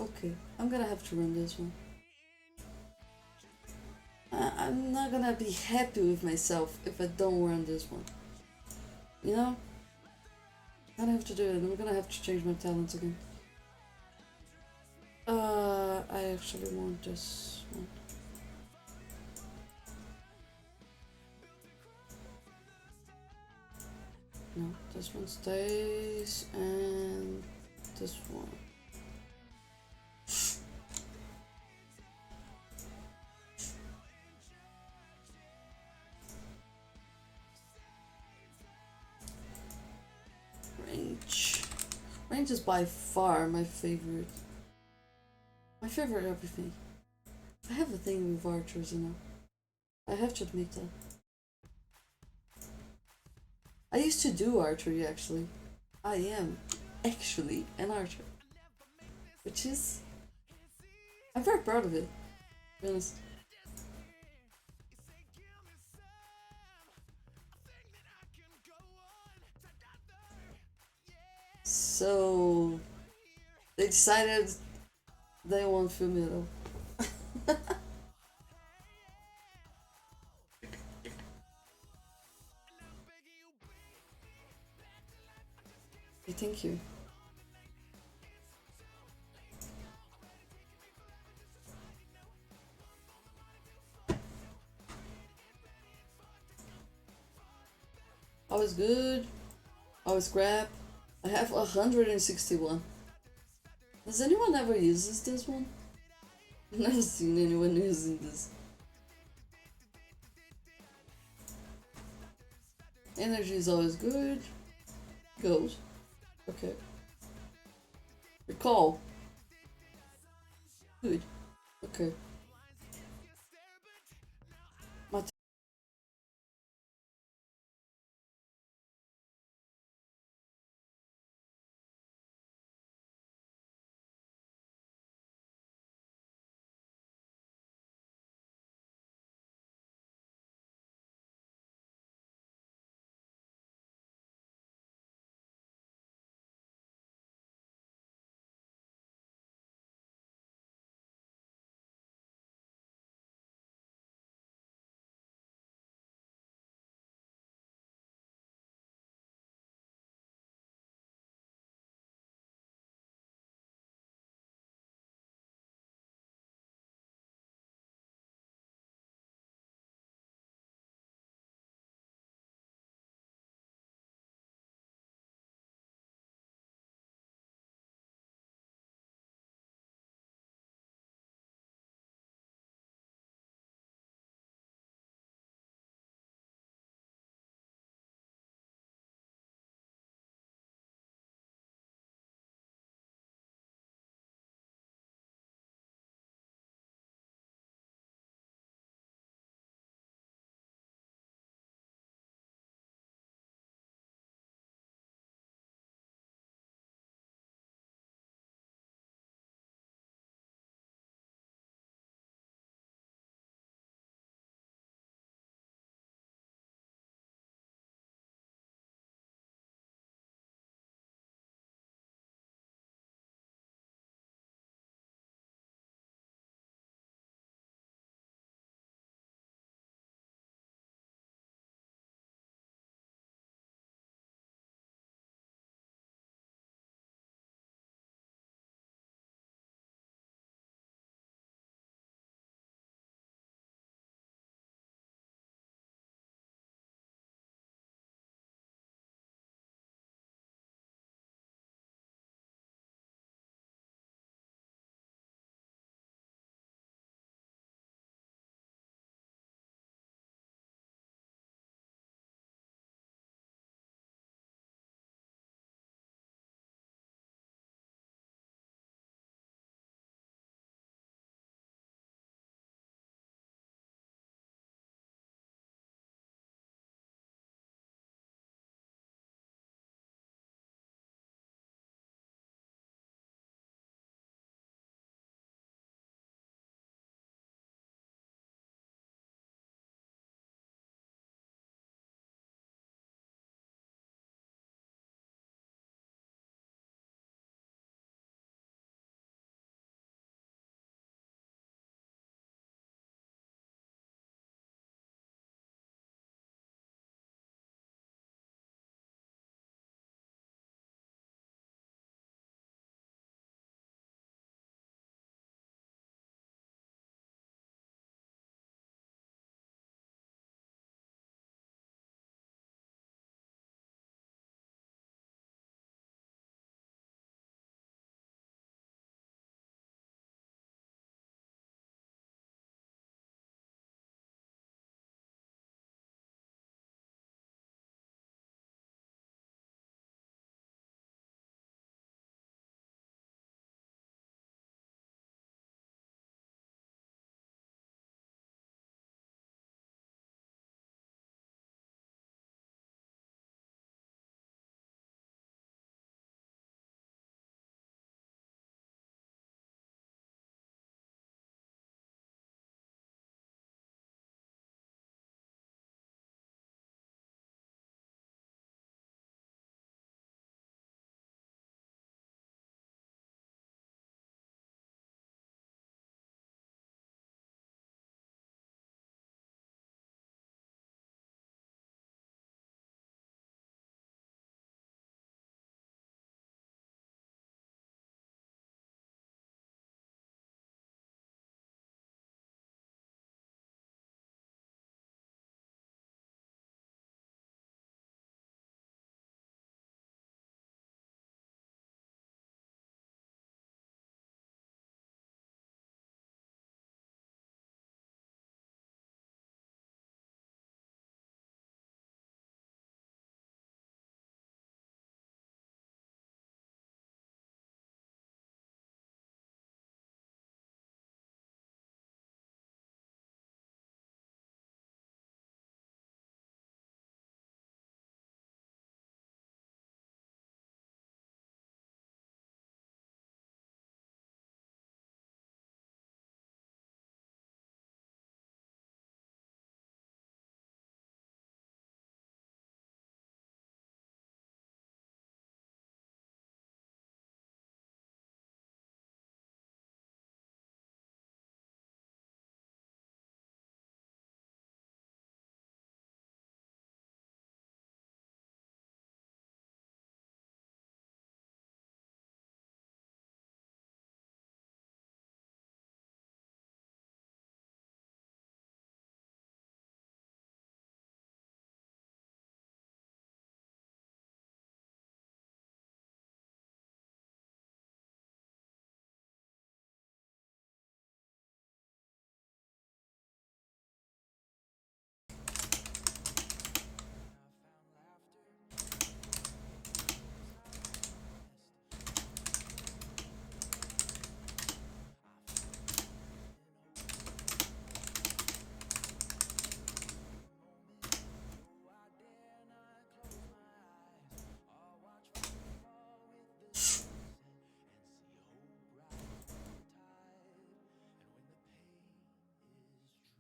okay. I'm gonna have to run this one. I'm not gonna be happy with myself if I don't run this one. You know? I'm gonna have to do it. I'm gonna have to change my talents again. I actually want this one. No, this one stays, and this one. Range. Range is by far my favorite. My favorite everything. I have a thing with archers, you know. I have to admit that. I used to do archery actually. I am actually an archer. Which is. I'm very proud of it, to be honest. So. They decided they want full metal. Okay, thank you. Always good. Always grab. I have 161. Does anyone ever uses this one? I've never seen anyone using this. Energy is always good. Gold. Okay. Recall. Good. Okay.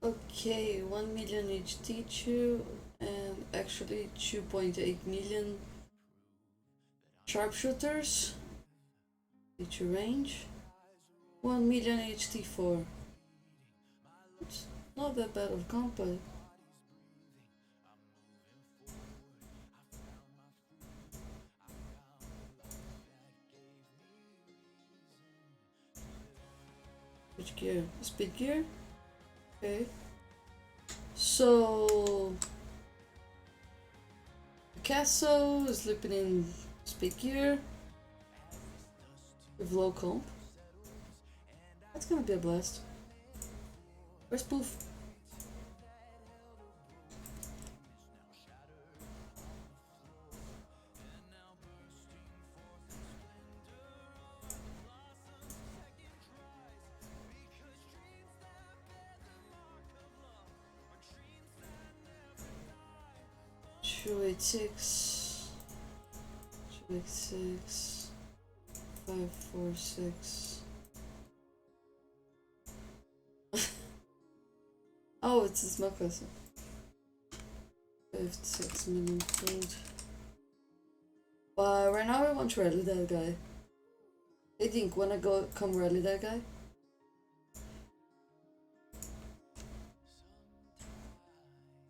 Okay, 1 million each teacher, and actually 2.8 million sharpshooters. Teacher range. 1 million each T4. It's not that bad of comp, but which gear? Speed gear? Okay. So Picasso is sleeping in speed gear with low comp. That's gonna be a blast. Where's Poof? Two eight six. 286. 546. Oh, it's a small class. 56 million food. But right now I want to rally that guy. I think when I go come rally that guy.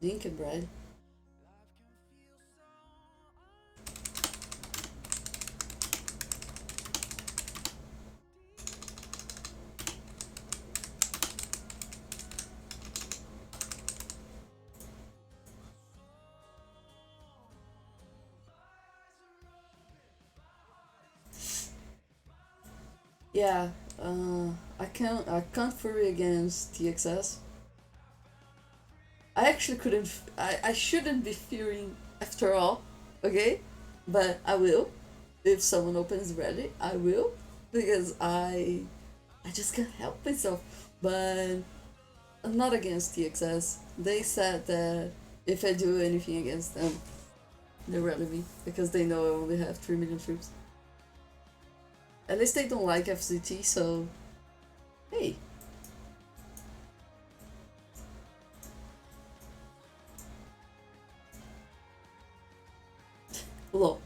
Dink and Brad. Yeah, I can't furry against TXS. I actually couldn't. I shouldn't be fearing after all, okay? But I will. If someone opens Reddit, I will because I just can't help myself. But I'm not against TXS. They said that if I do anything against them, they rally me because they know I only have 3 million troops. At least they don't like FCT, so hey. Lol.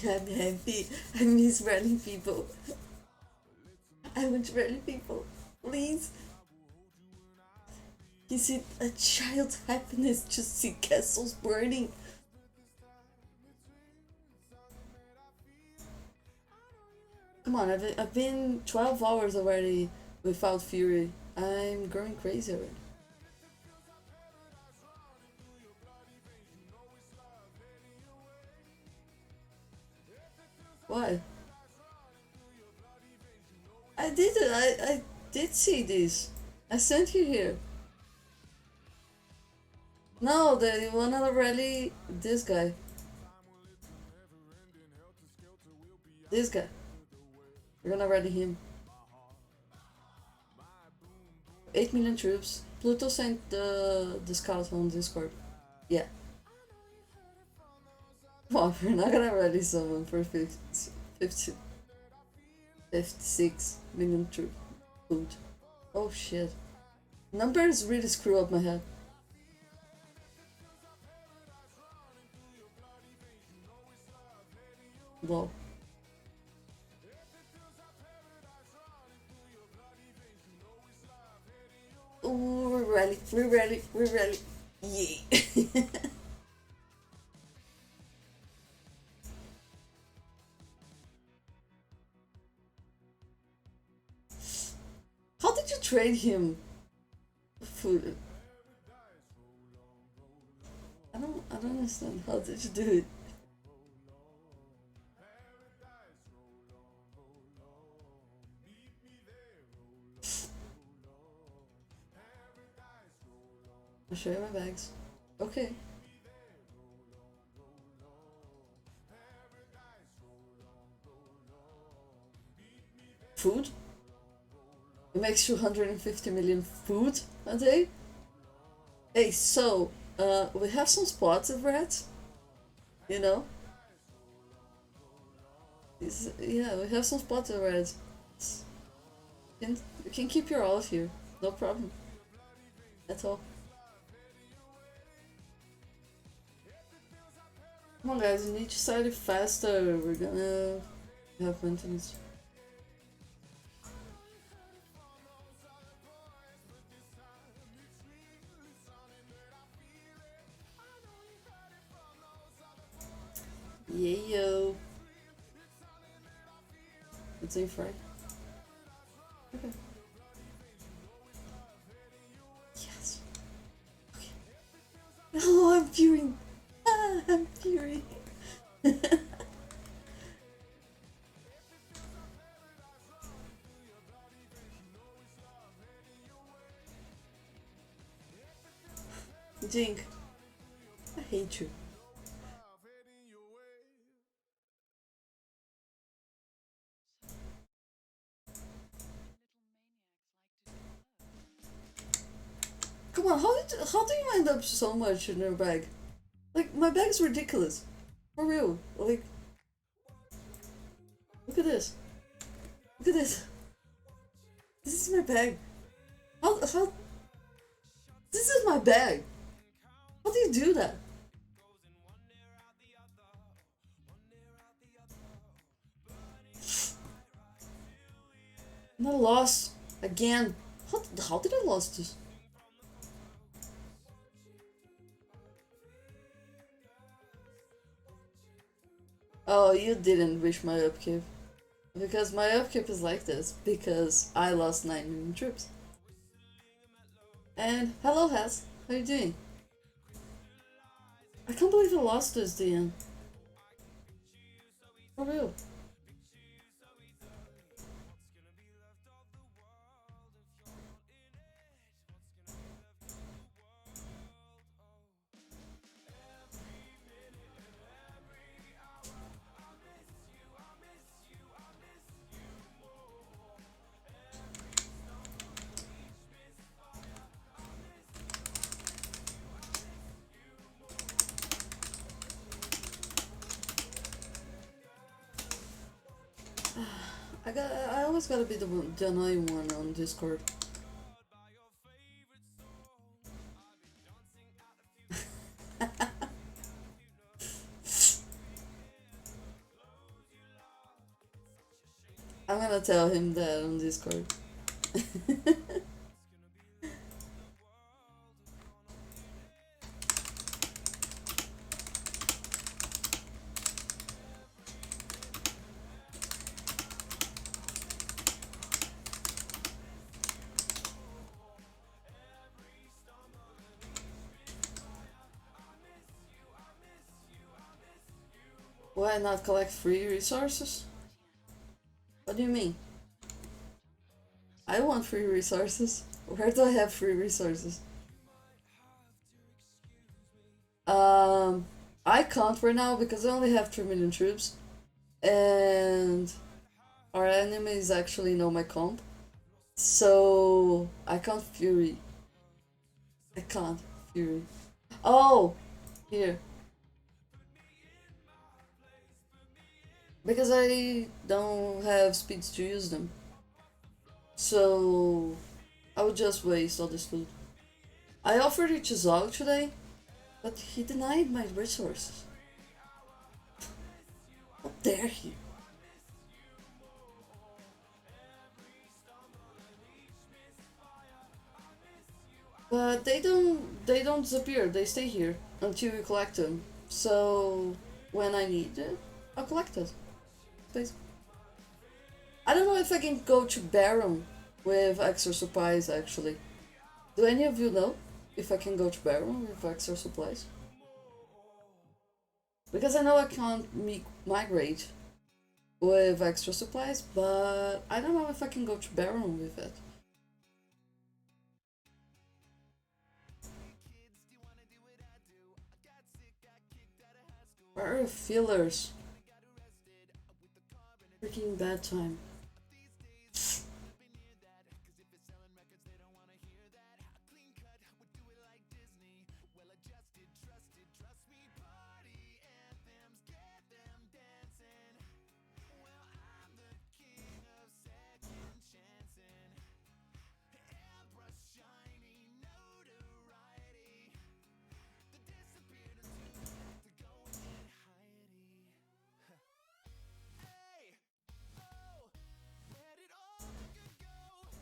I'm happy. I miss rallying people. I want to rally people. Please. Is it a child's happiness to see castles burning? Come on, I've been 12 hours already without Fury. I'm going crazy already. What? I did it. I did see this. I sent you here. No, the one on the rally. This guy. This guy. We're gonna rally him. 8 million troops. Pluto sent the scout on Discord. Yeah. Well, we're not gonna rally someone for 50, 56 million troop food. Oh shit. Numbers really screw up my head. Well. Ooh, we're rally. Yeah. How did you trade him food? I don't understand. How did you do it? I'll show you my bags. Okay. Food? It makes 250 million food a day? Hey, so, we have some spots of rats, you know? Yeah, we have some spots of rats. You can keep your olive here, no problem at all. Come on, guys, you need to start it faster. We're gonna have maintenance. Yeah, yo. It's in fry. Okay. Yes. Okay. Oh, I'm viewing. Ah, I'm viewing. Jink, I hate you. Come on, how do you end up so much in your bag? Like, my bag's ridiculous. For real. Like, look at this. Look at this. This is my bag. How, this is my bag. How do you do that? And I lost again. How did I lost this? Oh, you didn't reach my upkeep. Because my upkeep is like this. Because I lost 9 million troops. And hello, Hess. How you doing? I can't believe I lost this, DN. For real. I always gotta be the annoying one on Discord. I'm gonna tell him that on Discord. Why not collect free resources? What do you mean? I want free resources. Where do I have free resources? Um, I can't right now because I only have 3 million troops. And our enemies actually know my comp. So I can't Fury. I can't Fury. Oh! Here. Because I don't have speeds to use them. So I would just waste all this food. I offered it to Zog today, but he denied my resources. How dare he? But they don't disappear. They stay here until you collect them. So when I need it, I'll collect it. I don't know if I can go to Baron with extra supplies actually. Do any of you know if I can go to Baron with extra supplies? Because I know I can't migrate with extra supplies, but I don't know if I can go to Baron with it. Where are fillers? Freaking bad time.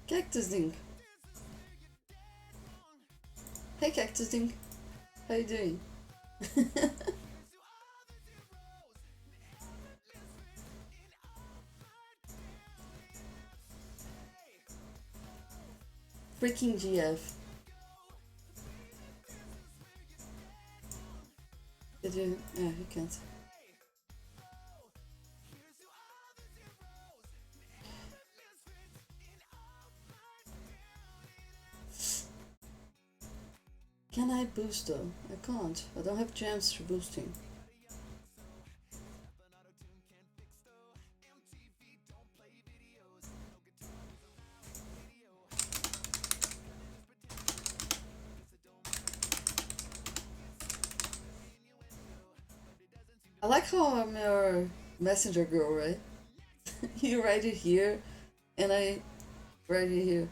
Cactus Ding. Hey Cactus Ding. How you doing? Freaking GF. Did you? Yeah, you can't. Can I boost though? I can't. I don't have gems for boosting. I like how I'm your messenger girl, right? You write it here, and I write it here.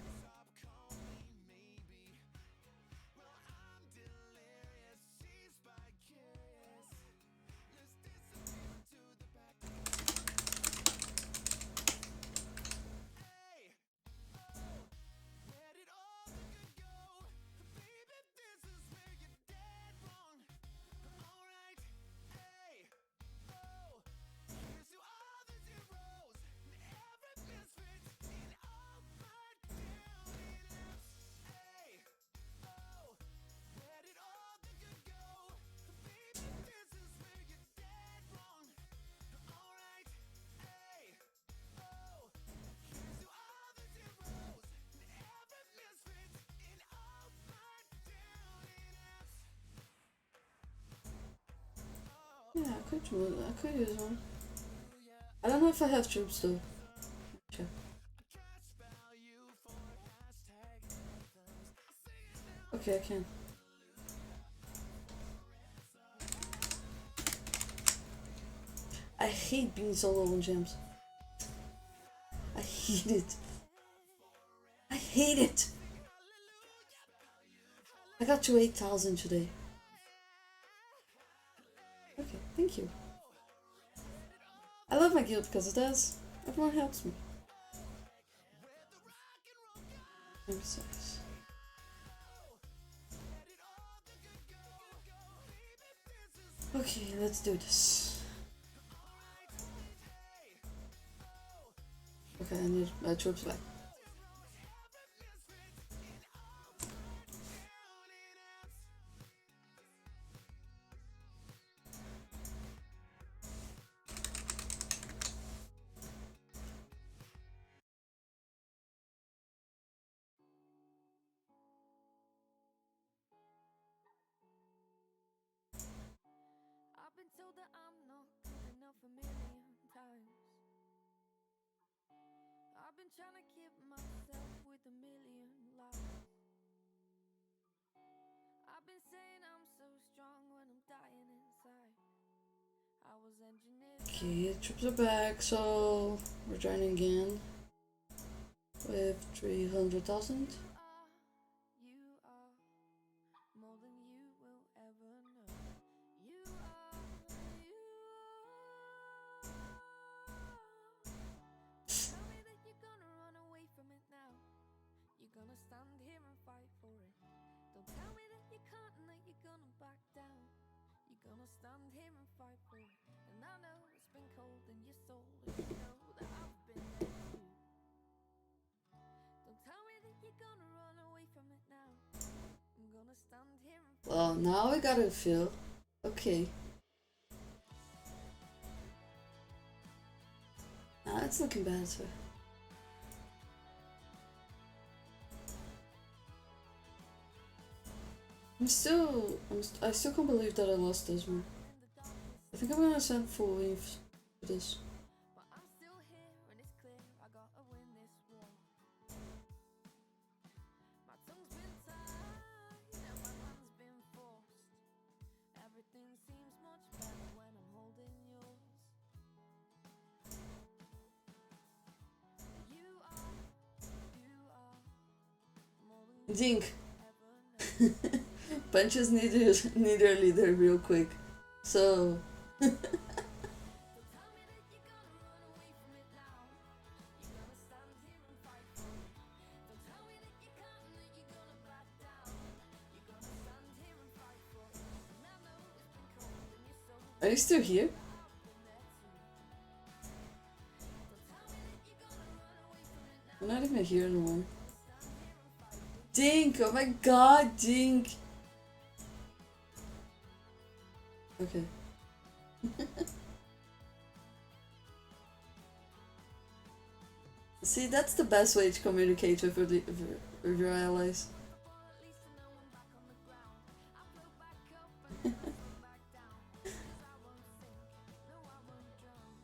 Yeah, I could use one. I don't know if I have troops though. Check. Okay, I can. I hate being so low on gems. I hate it. I hate it. I got to 8,000 today. Okay, thank you. I love my guild because it does. Everyone helps me. Number 6. Okay, let's do this. Okay, I need my troops back. I've been told that I'm not good enough a million times. I've been trying to keep myself with a million lies. I've been saying I'm so strong when I'm dying inside. I was engineered. Okay, troops are back, so we're joining again with 300,000. You are more than you will ever know. You are, you are. Tell me that you're gonna run away from it now. You're gonna stand here and fight for it. gonna stand here and fight for it. And I know it's been cold in your soul, and you know that I've been there too. Don't tell me that you're gonna run away from it now. I'm gonna stand here and fight. Well, now I gotta feel. Okay. Now it's looking better. I still can't believe that I lost this one. I think I'm gonna send full leaves for this. But I'm still here and it's clear I gotta win this war. My tongue's been tied and my hand's been forced. Everything seems much better when I'm holding yours. You are more than Dink. ever know. Punches need a leader real quick. So Don't tell me that you're gonna run away from it now. You're gonna stand here and fight for it. Don't tell me that you can't and that you're gonna back down. You're gonna stand here and fight for it. And I know it's been cold and you're so are you still here? I've been there too. Don't tell me that you're gonna run away from it now. I'm not even here anymore. Stand here and fight for it. Dink! Oh my god, Dink! Okay. See, that's the best way to communicate with your allies. Or at least to know I'm back on the ground. I float back up and never float back down. 'Cause I won't sink, no I won't drown.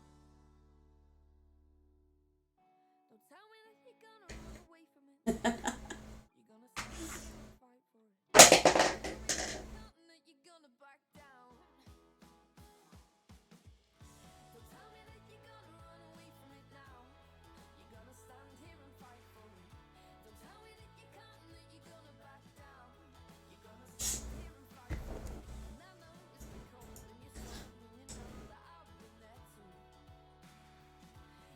Don't tell me that you're gonna run away from it. You're gonna stand here and fight for it. Don't tell me that you can't and that you're gonna back down. Don't tell me that you're gonna run away from it now. You're gonna stand here and fight for it. Don't tell me that you can't and that you're gonna back down. You're gonna stand here and fight for it. And I know it's been cold and you're so and you know that I've been there too.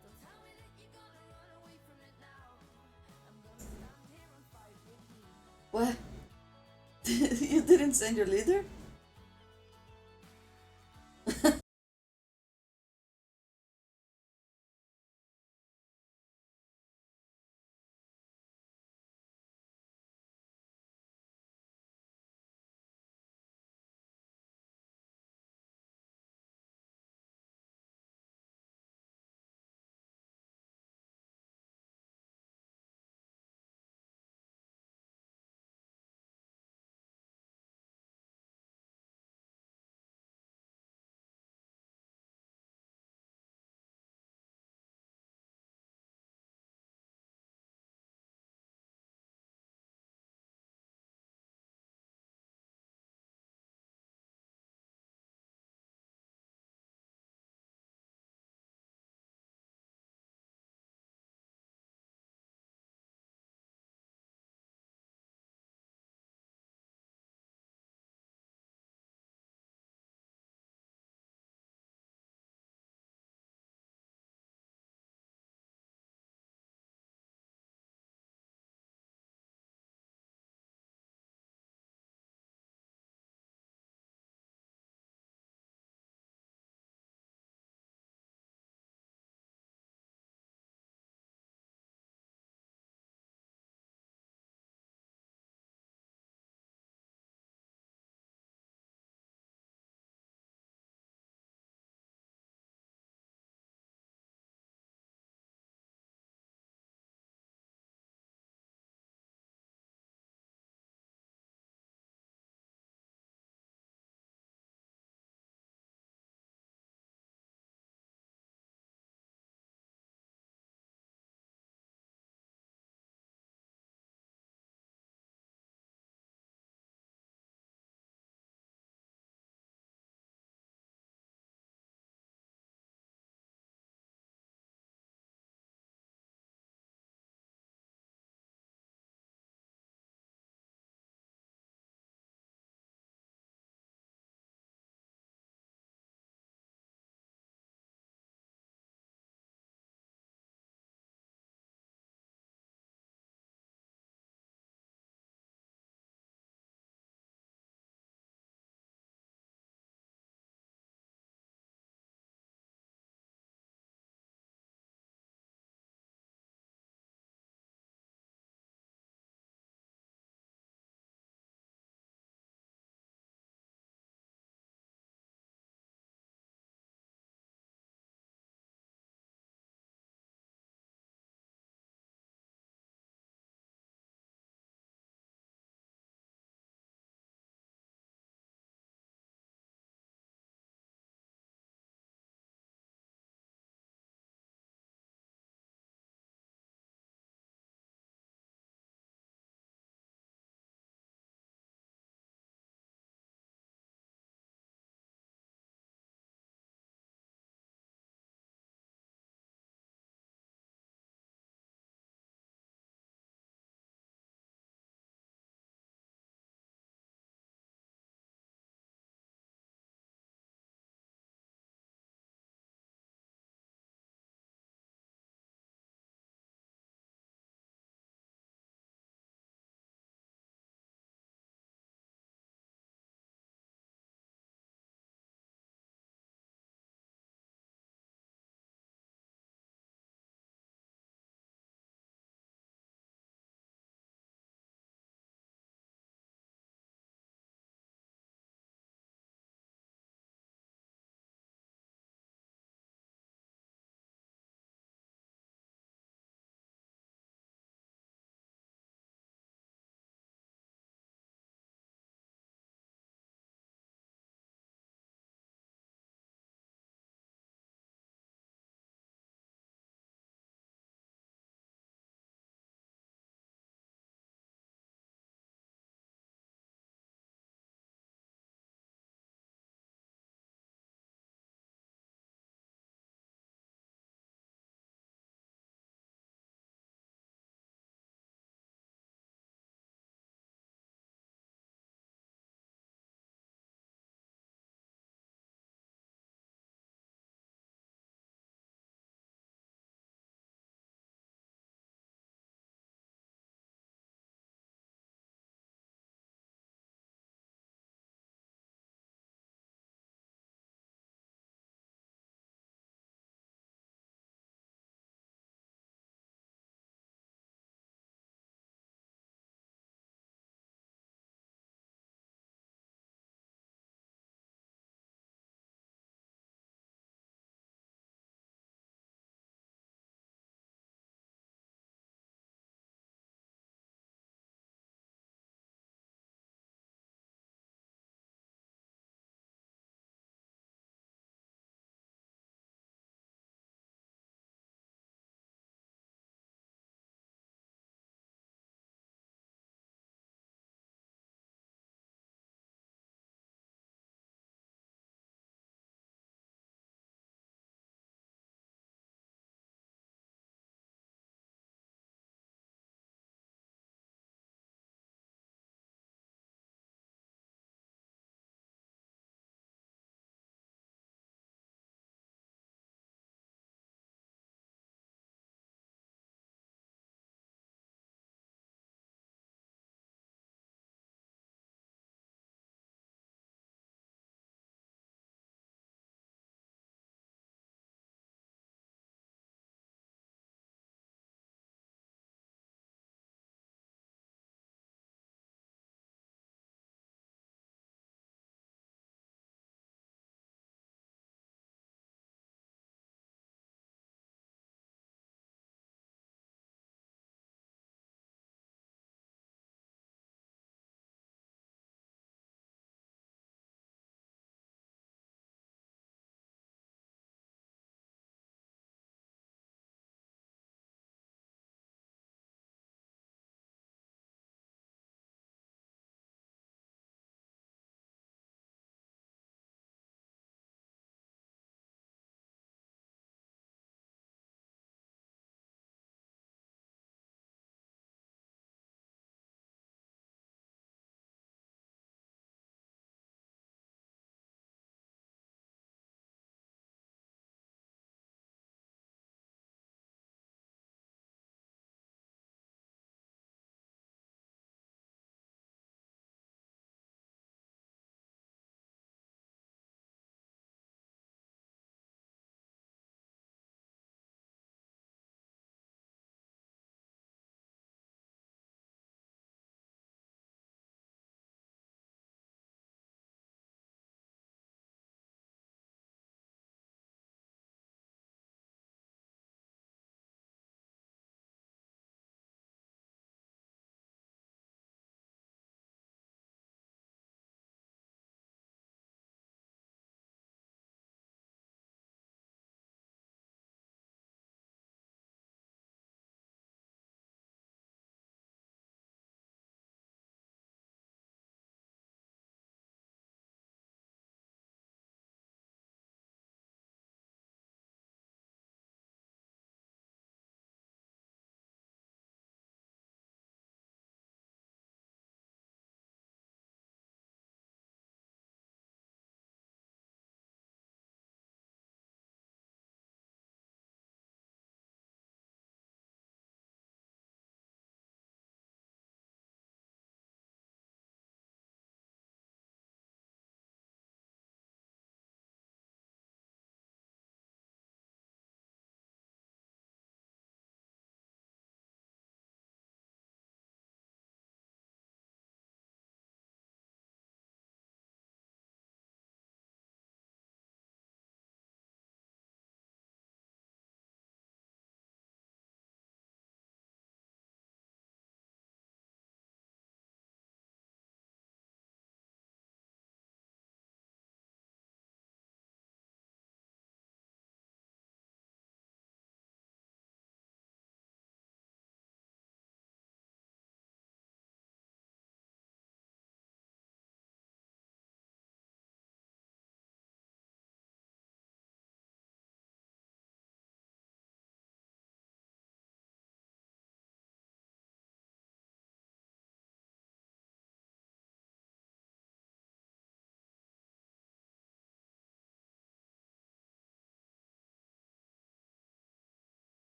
Don't tell me that you're gonna run away from it now. I'm gonna stand here and fight with you. What? You didn't send your leader?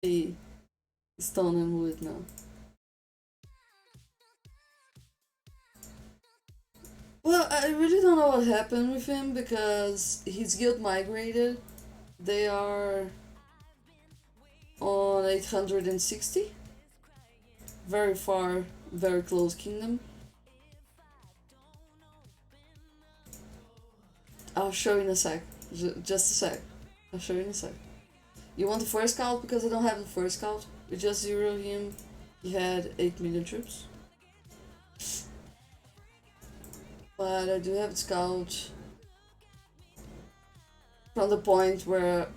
a stone and wood now. Well, I really don't know what happened with him because his guild migrated. They are on 860. Very far, very close kingdom. I'll show you in a sec. Just a sec. I'll show you in a sec. You want the first scout? Because I don't have the first scout. We just zero him. He had 8 million troops. But I do have the scout from the point where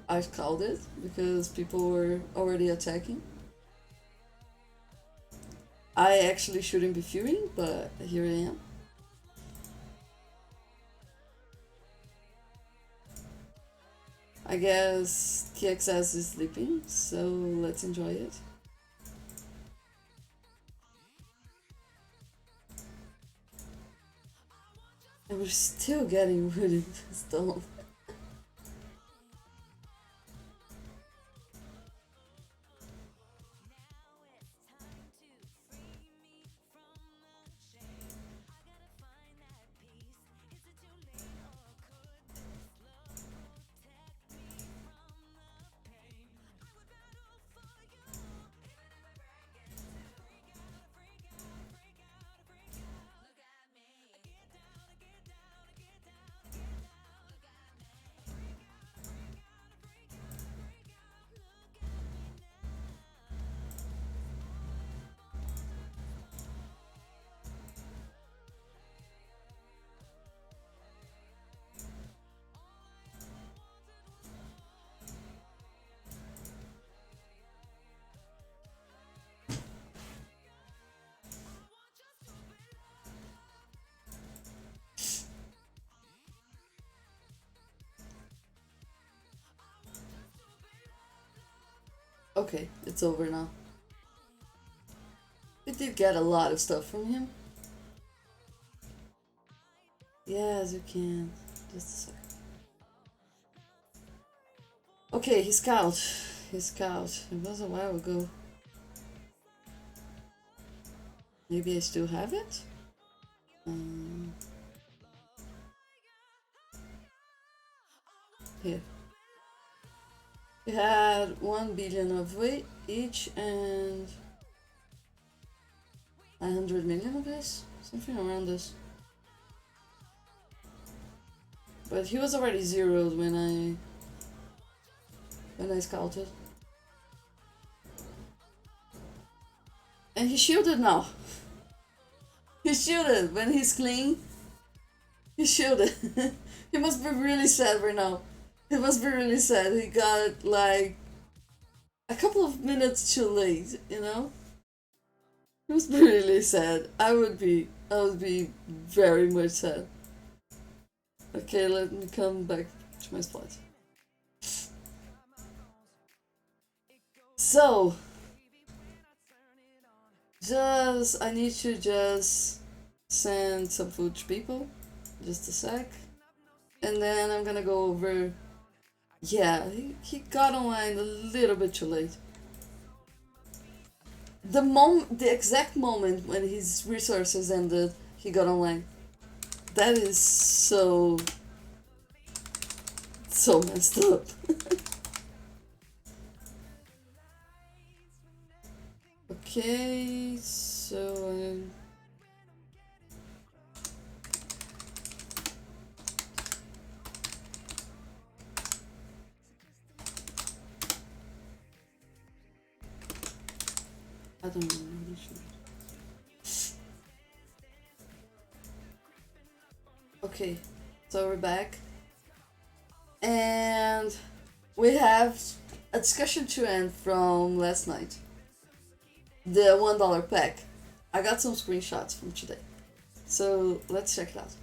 I scouted because people were already attacking. I actually shouldn't be fearing, but here I am. I guess TXS is sleeping, so let's enjoy it. And we're still getting wooden stone. Okay, it's over now. We did get a lot of stuff from him. Yes, you can. Just a sec. Okay, his scout. His scout. It was a while ago. Maybe I still have it? Here. We had 1 billion of weight each and 100 million of this, something around this. But he was already zeroed when I scouted. And he's shielded now. He's shielded when he's clean. He's shielded. He must be really sad right now. He must be really sad. He got like a couple of minutes too late, you know? He must be really sad. I would be very much sad. Okay, let me come back to my spot. So, I need to just send some food to people. Just a sec. And then I'm gonna go over. Yeah, he got online a little bit too late. The exact moment when his resources ended, he got online. That is so messed up. Okay, so I don't know. Okay, so we're back. And we have a discussion to end from last night. The $1 pack. I got some screenshots from today. So let's check it out.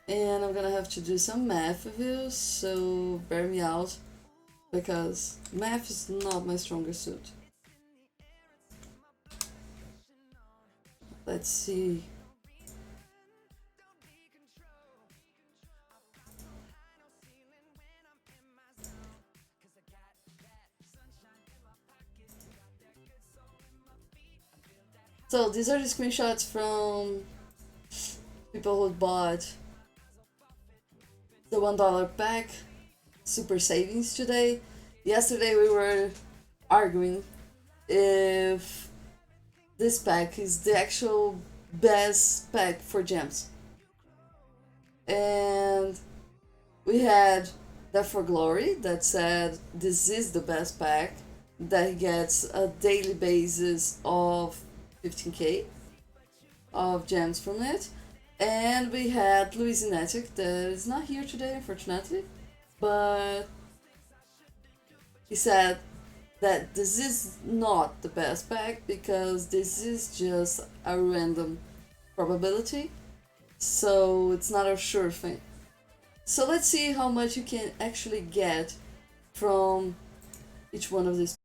And I'm gonna have to do some math reviews, so bear me out. Because math is not my strongest suit. Let's see. So these are the screenshots from people who bought the $1 pack super savings today. Yesterday we were arguing if this pack is the actual best pack for gems. And we had that for Glory that said this is the best pack, that he gets a daily basis of 15k of gems from it. And we had Louisianatic that is not here today, unfortunately, but he said that this is not the best pack because this is just a random probability, so it's not a sure thing. So let's see how much you can actually get from each one of these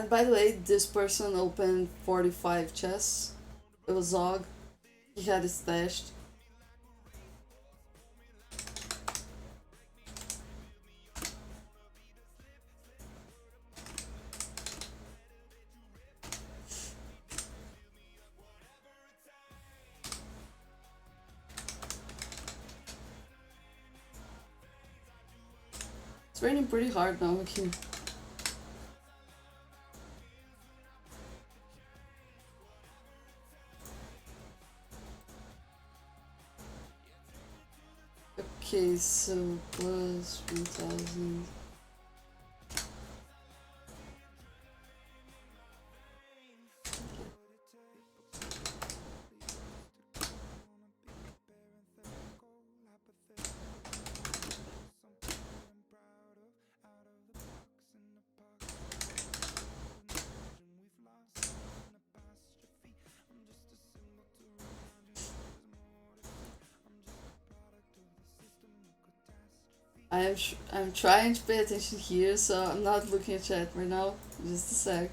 And by the way, this person opened 45 chests. It was Zog. He had it stashed. It's raining pretty hard now here. Okay, so plus 1000. I'm trying to pay attention here, so I'm not looking at chat right now. Just a sec.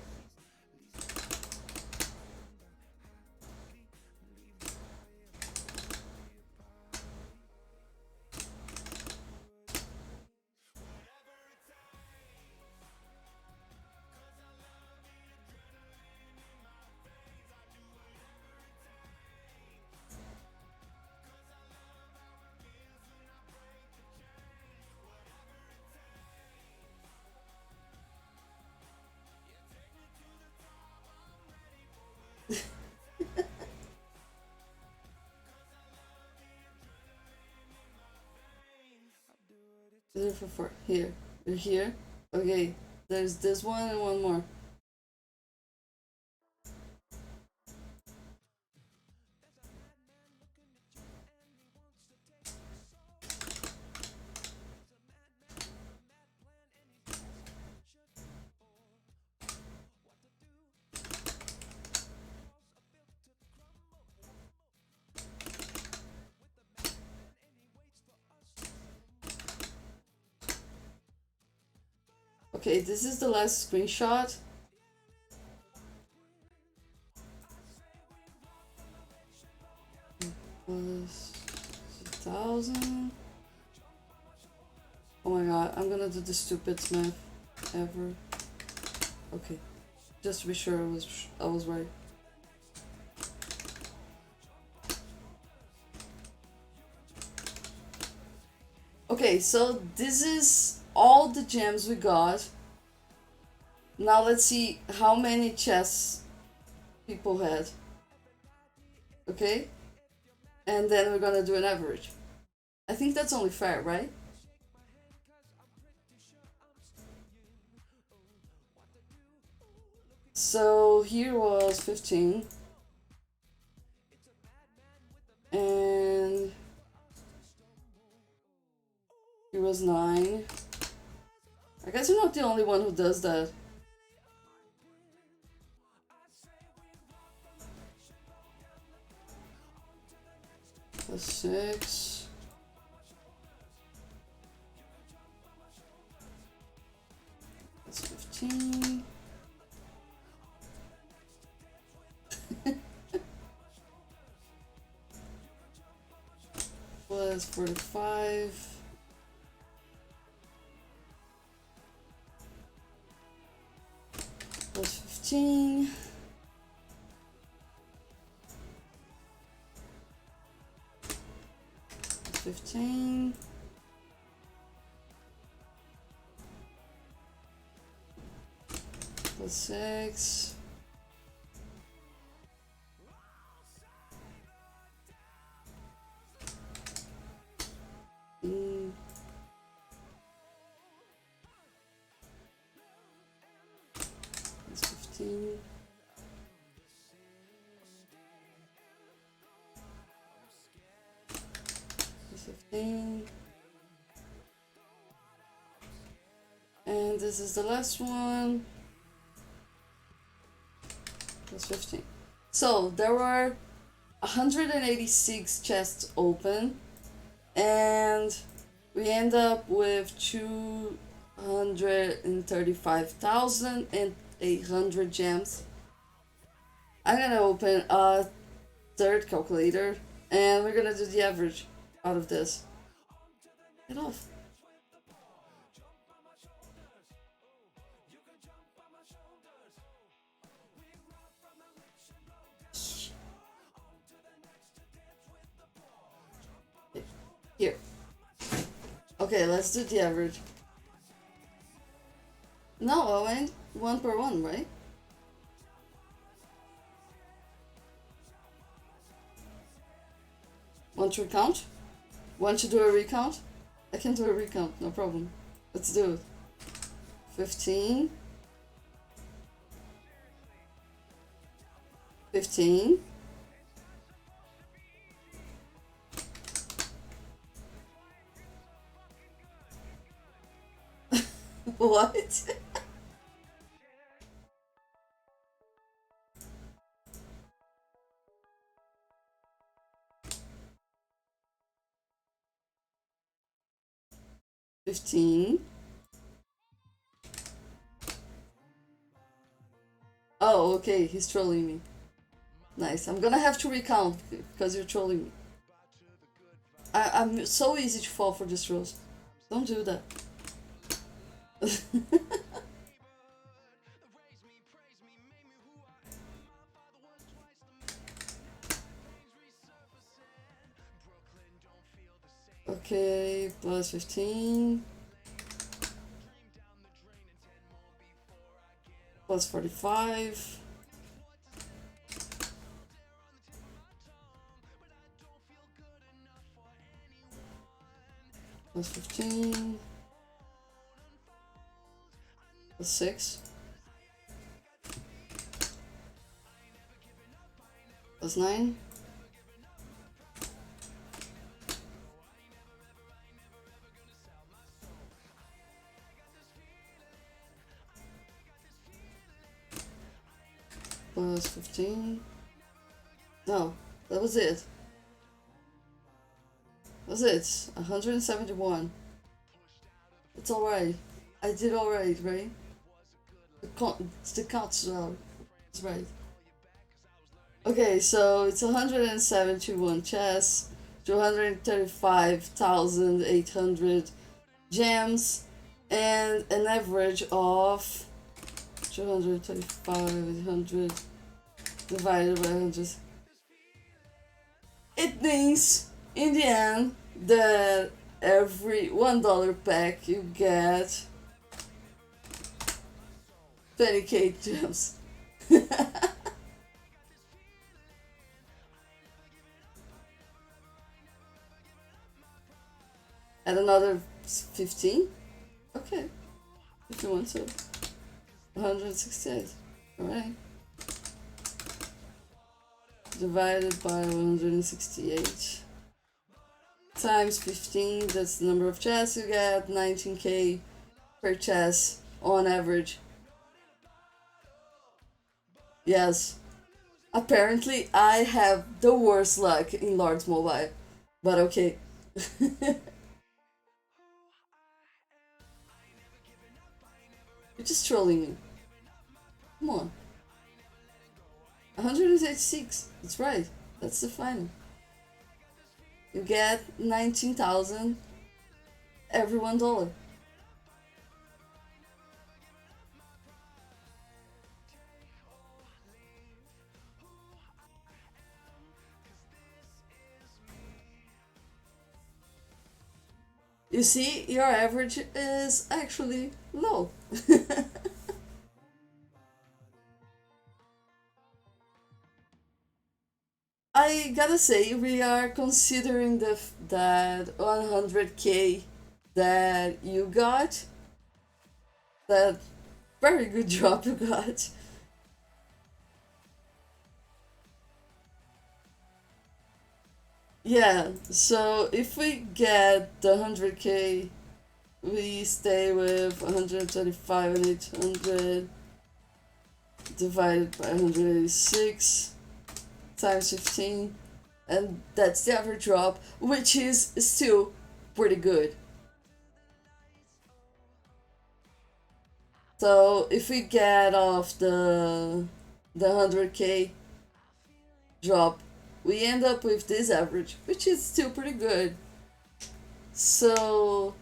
For here. You're here? Okay. There's this one and one more. Okay, this is the last screenshot. Plus 6,000. Oh my god, I'm gonna do the stupidest math ever. Okay, just to be sure I was right. Okay, so this is all the gems we got. Now let's see how many chests people had. Okay? And then we're gonna do an average. I think that's only fair, right? So here was 15. And here was 9. I guess I'm not the only one who does that. Plus 6. That's 15. Plus 45. Plus 15. Plus 15. Plus 6. That's 15. That's 15. And this is the last one. That's 15. So there were 186 chests open, and we end up with 235,000 100 gems. I'm gonna open a third calculator and we're gonna do the average out of this. Get off. Here. Okay, let's do the average. No, Owen, one per one, right? Want to recount? Want to do a recount? I can do a recount, no problem. Let's do it. 15. 15. What? $15. Oh, okay, he's trolling me. Nice. I'm gonna have to recount because you're trolling me. I'm so easy to fall for this trolls. Don't do that. Okay, plus 15. Plus 45. Plus 15. Plus 6. Plus 9. Plus 15. No, that was it. That's it. 171. It's alright. I did alright, right? The count's out. It's right. Okay, so it's 171 chess, 235,800 gems, and an average of 235,800 divided by 100. It means, in the end, that every $1 pack you get 20k gems. And another 15? Okay, if you want to. 168, alright. Divided by 168 times 15, that's the number of chests you get, 19k per chest on average. Yes, apparently I have the worst luck in Lords Mobile, but okay. You're just trolling me. Come on. 186. That's right. That's the final. You get 19,000 every $1. You see, your average is actually low. I gotta say, we are considering that 100k that you got, that very good drop you got. Yeah, so if we get the 100k, we stay with 135 and 800 divided by 186 times 15, and that's the average drop, which is still pretty good. So if we get off the 100k drop, we end up with this average, which is still pretty good. So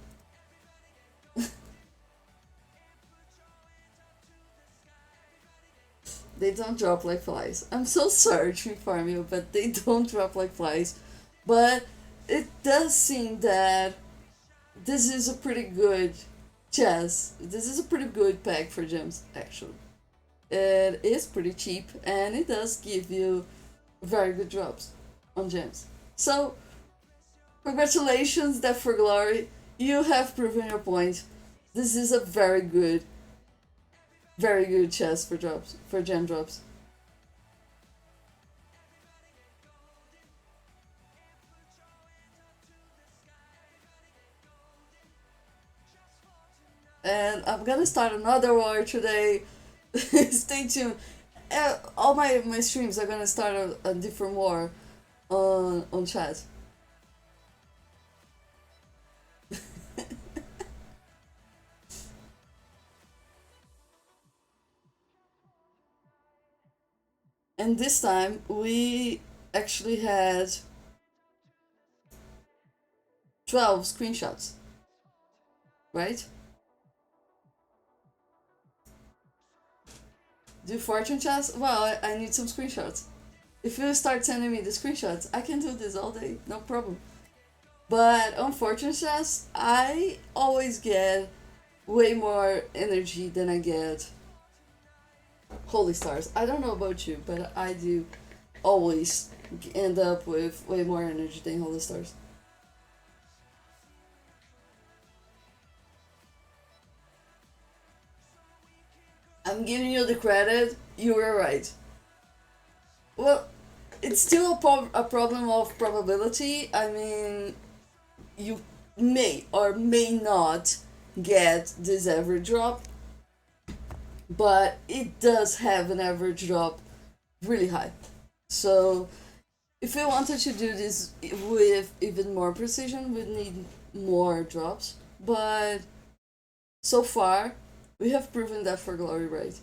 they don't drop like flies. I'm so sorry to inform you, but they don't drop like flies. But it does seem that this is a pretty good chess. This is a pretty good pack for gems, actually. It is pretty cheap and it does give you very good drops on gems. So, congratulations, Death for Glory. You have proven your point. This is a very good chest for drops, for gem drops. And I'm gonna start another war today. Stay tuned. All my streams are gonna start a different war on chat. And this time we actually had 12 screenshots, right? Do fortune chess? Well, I need some screenshots. If you start sending me the screenshots, I can do this all day, no problem. But on fortune chess, I always get way more energy than I get holy stars. I don't know about you, but I do always end up with way more energy than holy stars. I'm giving you the credit. You were right. Well, it's still a problem of probability. I mean, you may or may not get this average drop, but it does have an average drop really high. So, if we wanted to do this with even more precision, we'd need more drops. But so far, we have proven that for Glory, right?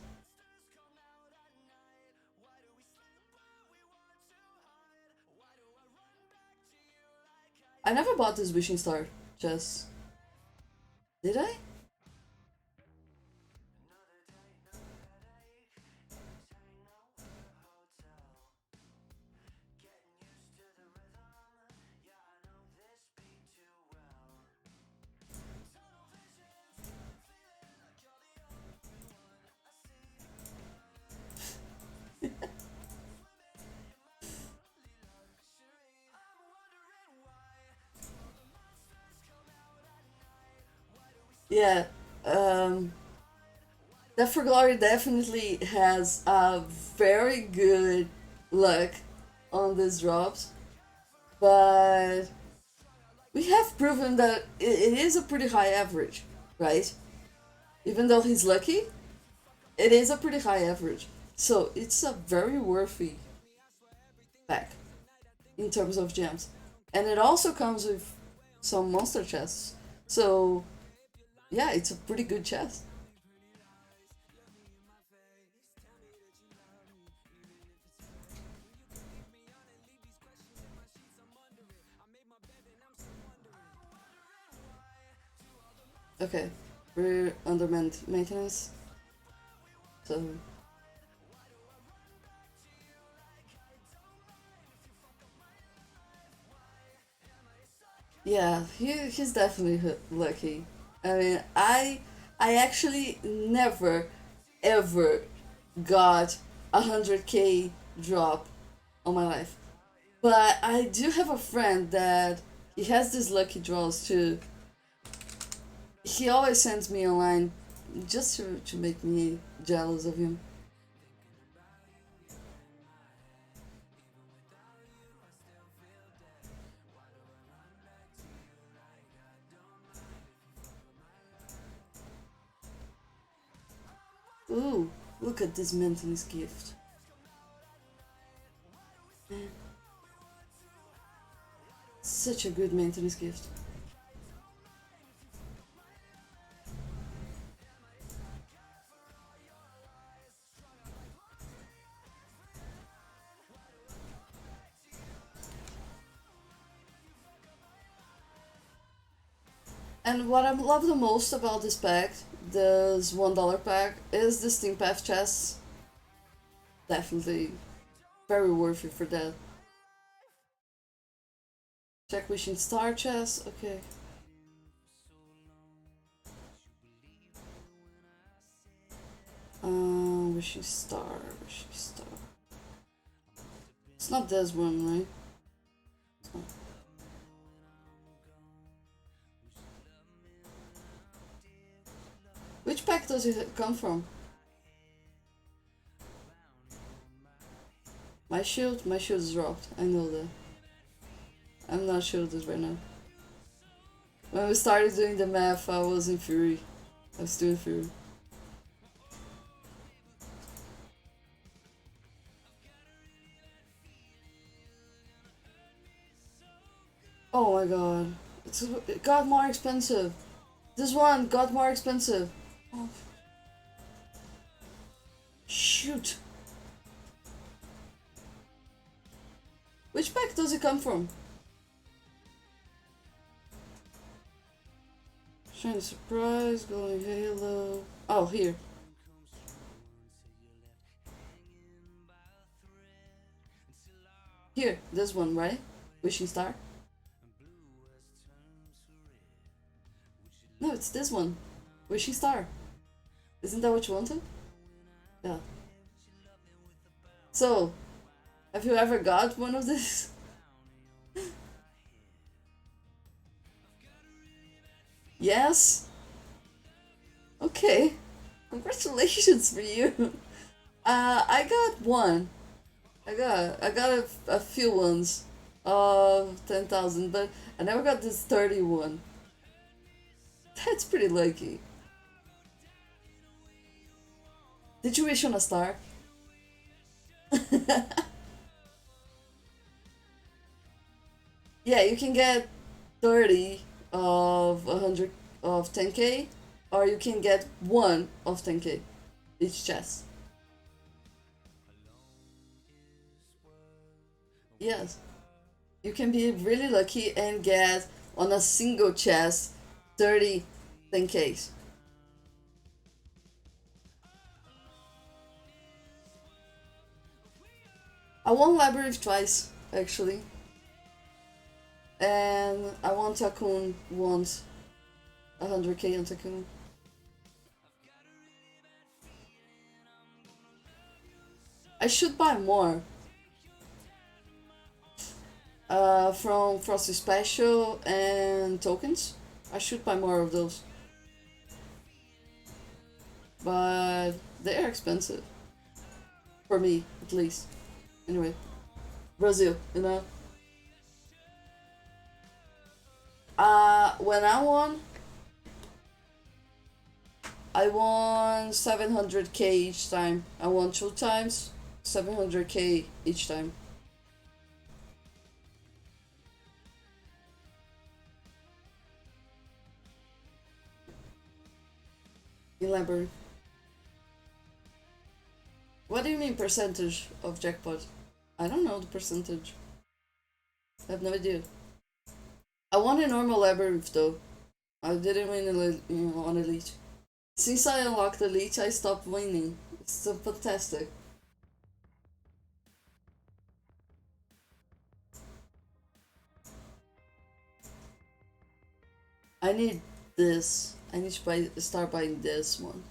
I never bought this wishing star. Just did I? Yeah. Um, that for Glory definitely has a very good luck on these drops, but we have proven that it is a pretty high average, right? Even though he's lucky, it is a pretty high average. So it's a very worthy pack in terms of gems. And it also comes with some monster chests. So yeah, it's a pretty good chest. Okay, we're under maintenance. So yeah, he's definitely lucky. I mean, I actually never ever got 100k drop on my life, but I do have a friend that he has these lucky draws too. He always sends me online just to make me jealous of him. Ooh, look at this maintenance gift. Man, such a good maintenance gift. And what I love the most about this pack, this $1 pack, is the Steam Path chests. Definitely very worth it for that. Check Wishing Star chest, okay. Wishing Star, Wishing Star. It's not this one, right? It's not. Which pack does it come from? My shield is dropped. I know that. I'm not shielded right now. When we started doing the math, I was in Fury. I was still in Fury. Oh my god. It got more expensive. This one got more expensive. Oh. Shoot. Which pack does it come from? Shiny Surprise, Golden Halo. Oh, here. Here, this one, right? Wishing Star? No, it's this one. Wishing Star. Isn't that what you wanted? Yeah. So, have you ever got one of these? Yes? Okay. Congratulations for you. I got one. I got a few ones of 10,000, but I never got this 31. That's pretty lucky. Did you wish on a star? Yeah, you can get 30 of 100 of 10k, or you can get one of 10k each chest. Yes, you can be really lucky and get on a single chest 30 10ks. I won Labyrinth twice, actually. And I won Tycoon once. 100k on Tycoon. I should buy more. From Frosty Special and tokens. I should buy more of those. But they are expensive. For me, at least. Anyway. Brazil, you know? When I won 700k each time. I won 2 times, 700k each time. Elaborate. What do you mean percentage of jackpot? I don't know the percentage. I have no idea. I won a normal labyrinth though. I didn't win on elite. Since I unlocked elite, I stopped winning. It's so fantastic. I need this. I need to start buying this one.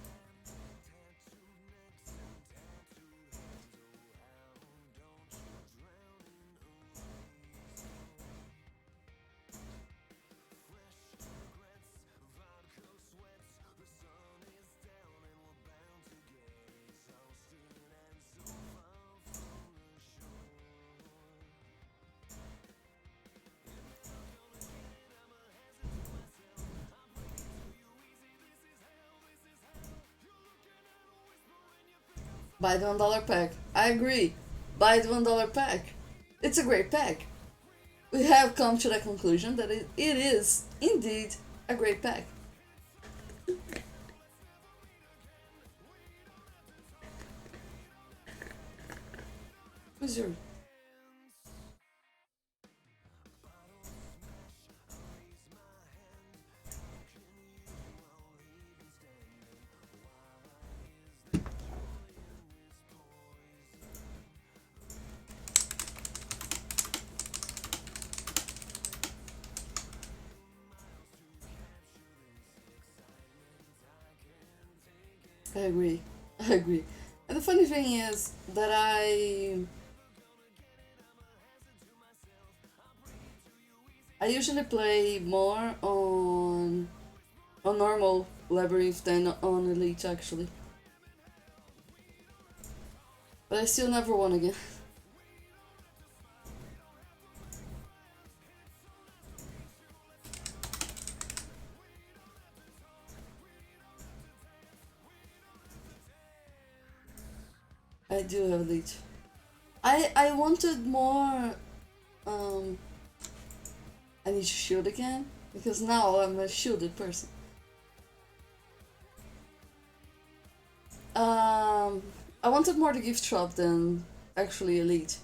Buy the $1 pack. I agree. Buy the $1 pack. It's a great pack. We have come to the conclusion that it is indeed a great pack. Who's your? I agree. I agree. And the funny thing is that I usually play more on normal labyrinth than on elite actually. But I still never won again. I do have elite. I wanted more. Um, I need to shield again because now I'm a shielded person. Um, I wanted more the gift shop than actually elite.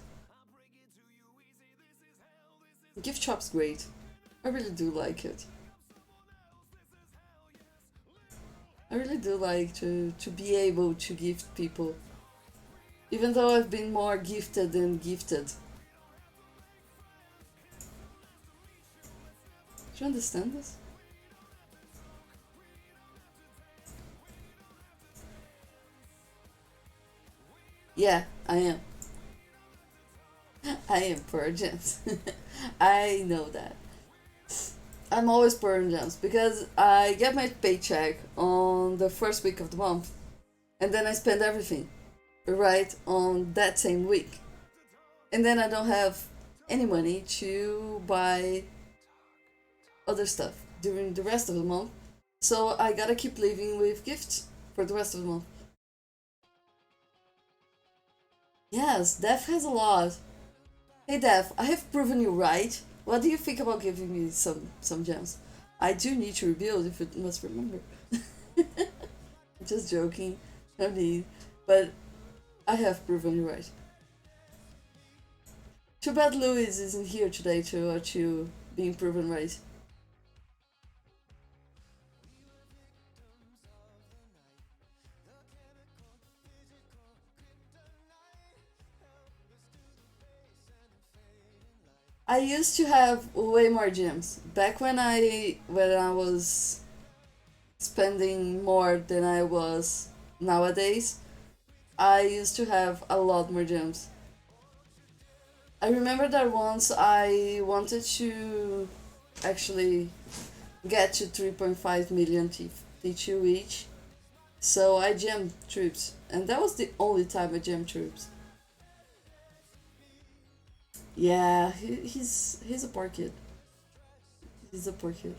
Gift shop's great. I really do like it. I really do like to be able to gift people. Even though I've been more gifted than gifted. Do you understand this? Yeah, I am. I am per gems. I know that. I'm always per gems because I get my paycheck on the first week of the month and then I spend everything right on that same week. And then I don't have any money to buy other stuff during the rest of the month. So I gotta keep living with gifts for the rest of the month. Yes, Def has a lot. Hey Def, I have proven you right. What do you think about giving me some gems? I do need to rebuild if it must remember. Just joking. No need. But I have proven you right. Too bad Louis isn't here today to watch you being proven right. I used to have way more gems. Back when I was spending more than I was nowadays, I used to have a lot more gems. I remember that once I wanted to actually get to 3.5 million T2 each, so I gemmed troops, and that was the only time I gemmed troops. Yeah, he's a poor kid. He's a poor kid.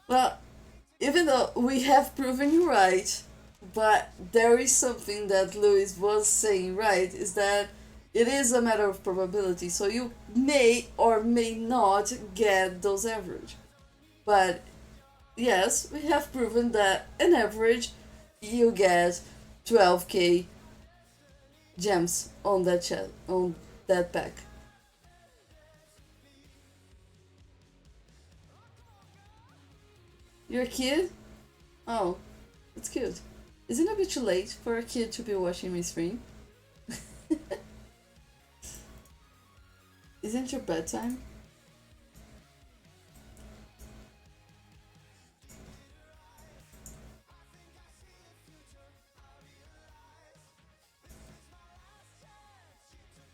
Well, even though we have proven you right, but there is something that Louis was saying right is that it is a matter of probability. So you may or may not get those average. But yes, we have proven that an average you get 12k gems on that pack. You're a kid? Oh, that's cute. Isn't it a bit too late for a kid to be watching my stream? Isn't your bedtime?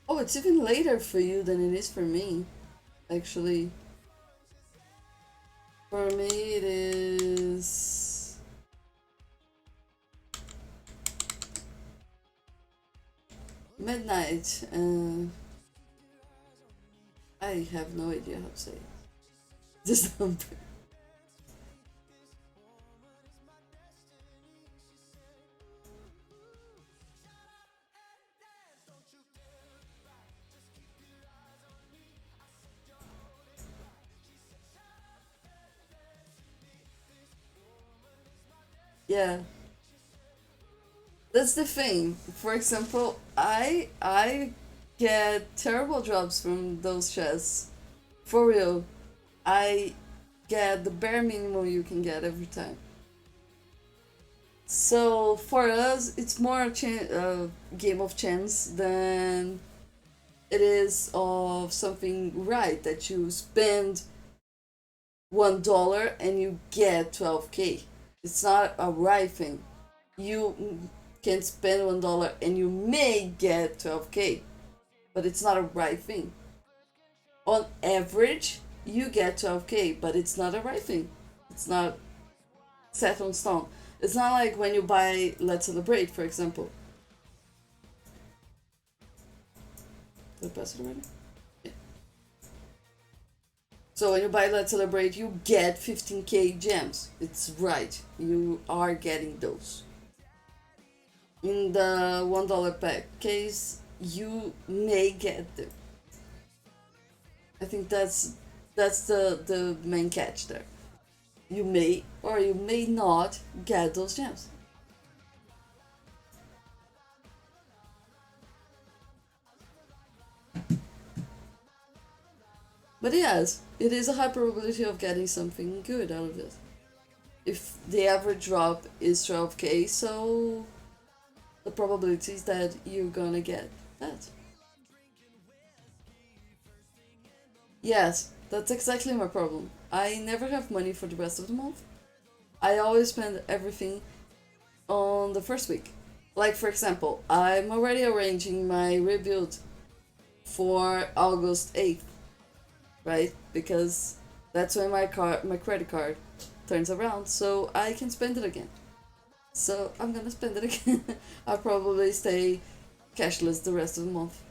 Oh, it's even later for you than it is for me. Actually, for me it is midnight. I have no idea how to say this number. Yeah, that's the thing. For example, I get terrible jobs from those chests. For real, I get the bare minimum you can get every time. So for us, it's more a game of chance than it is of something right that you spend $1 and you get 12K. It's not a right thing. You can spend $1 and you may get 12K, but it's not a right thing. On average, you get 12K, but it's not a right thing. It's not set on stone. It's not like when you buy Let's Celebrate, for example. Did I pass it already? Yeah. So when you buy Let's Celebrate, you get 15K gems. It's right. You are getting those. In the $1 pack case, you may get them. I think that's the main catch there. You may or you may not get those gems. But yes, it is a high probability of getting something good out of it. If the average drop is 12K, so the probability is that you're gonna get that. Yes, that's exactly my problem. I never have money for the rest of the month. I always spend everything on the first week. Like, for example, I'm already arranging my rebuild for August 8th, right? Because that's when my credit card turns around, so I can spend it again. So I'm gonna spend it again. I'll probably stay cashless the rest of the month.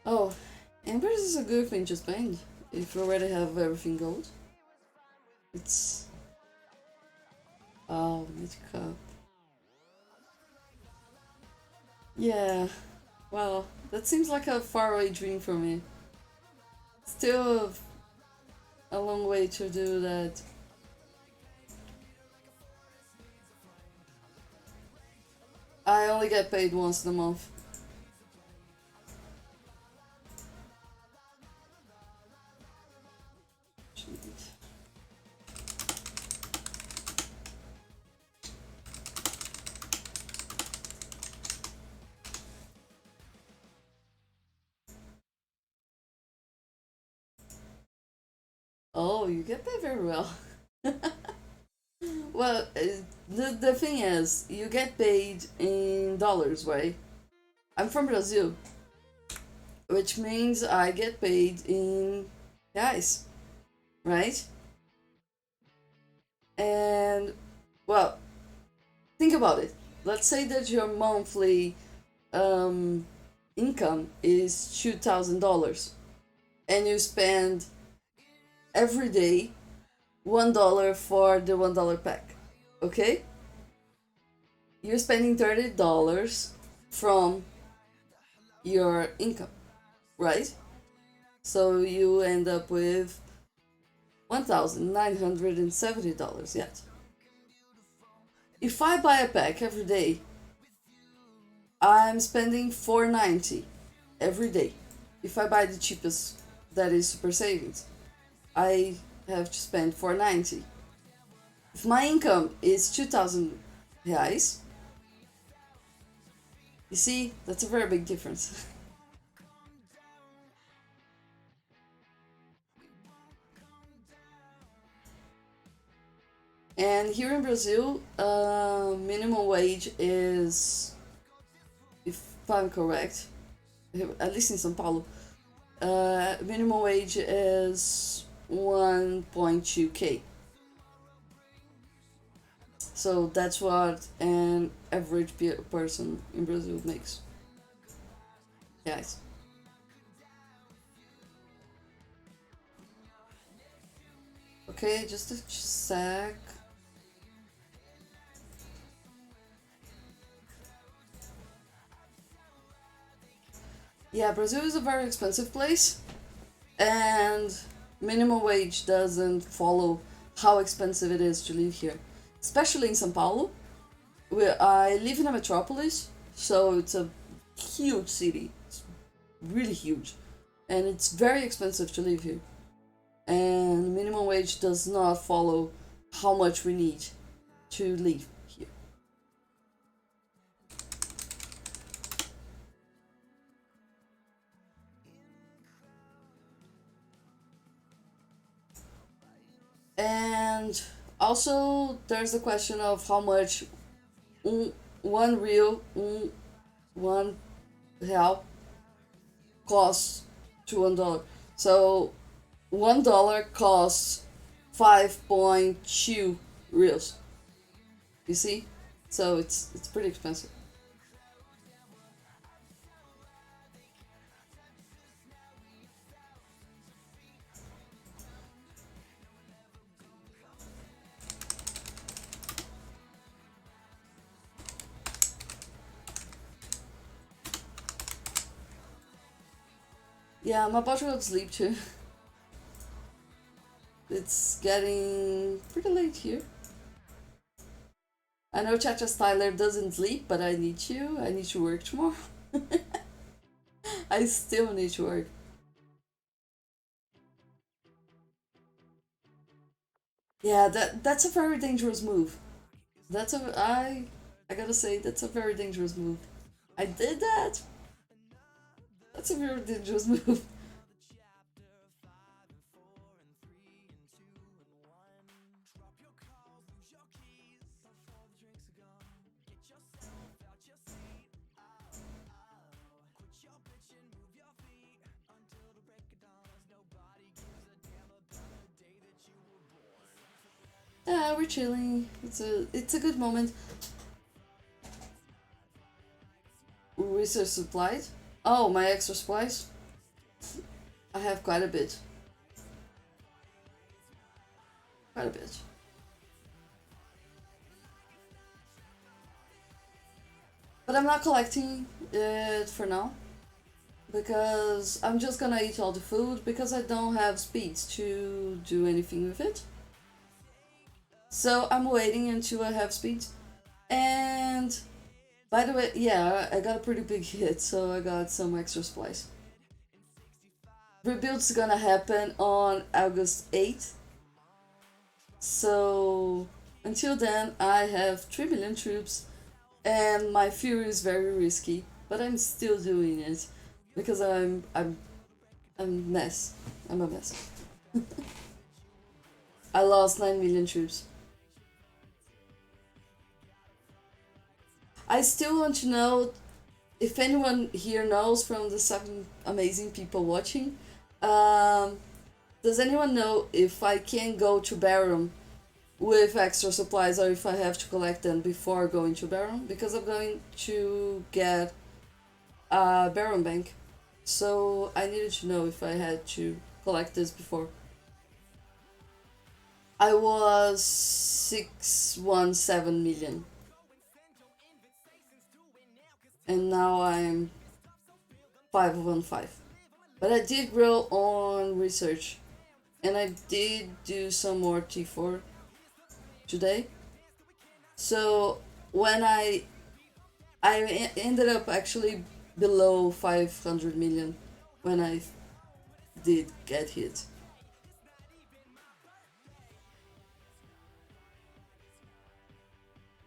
Oh, Embers is a good thing to spend if you already have everything gold. It's mid cup. Yeah, well, that seems like a faraway dream for me. Still a long way to do that. I only get paid once a month. Oh, you get paid very well. Well, the thing is, you get paid in dollars, right? I'm from Brazil, which means I get paid in reais, right? And, well, think about it. Let's say that your monthly income is $2,000 and you spend every day $1 for the $1 pack, okay? You're spending $30 from your income, right? So you end up with $1,970 yet. If I buy a pack every day, I'm spending $490 every day. If I buy the cheapest, that is Super Savings, I have to spend $490. If my income is 2,000 reais, you see, that's a very big difference. And here in Brazil, minimum wage is, if I'm correct, at least in São Paulo, minimum wage is 1.2K. So that's what an average person in Brazil makes. Guys. Okay, just a sec. Yeah, Brazil is a very expensive place, and minimum wage doesn't follow how expensive it is to live here, especially in São Paulo, where I live in a metropolis, so it's a huge city. It's really huge, and it's very expensive to live here. And minimum wage does not follow how much we need to live here. And also, there's the question of how much one real, one real costs to $1. So $1 costs 5.2 reals. You see? So it's pretty expensive. Yeah, I'm about to go to sleep too. It's getting pretty late here. I know Chacha Styler doesn't sleep, but I need to. I need to work tomorrow. I still need to work. Yeah, that's a very dangerous move. That's a I gotta say that's a very dangerous move. I did that. That's a very dangerous move. Yeah, we're chilling. It's a good moment. Research supplies. Oh, my extra supplies. I have quite a bit. Quite a bit. But I'm not collecting it for now because I'm just gonna eat all the food because I don't have speeds to do anything with it. So I'm waiting until I have speeds. And by the way, yeah, I got a pretty big hit, so I got some extra supplies. Rebuild's gonna happen on August 8th. So until then, I have 3 million troops, and my fury is very risky, but I'm still doing it because I'm a mess. I'm a mess. I lost 9 million troops. I still want to know if anyone here knows from the 7 amazing people watching. Um, does anyone know if I can go to Barum with extra supplies or if I have to collect them before going to Barum? Because I'm going to get a Barum bank. So I needed to know if I had to collect this before. I was 617 million. And now I'm 515. But I did grow on research. And I did do some more T4 today. So when I ended up actually below 500 million when I did get hit.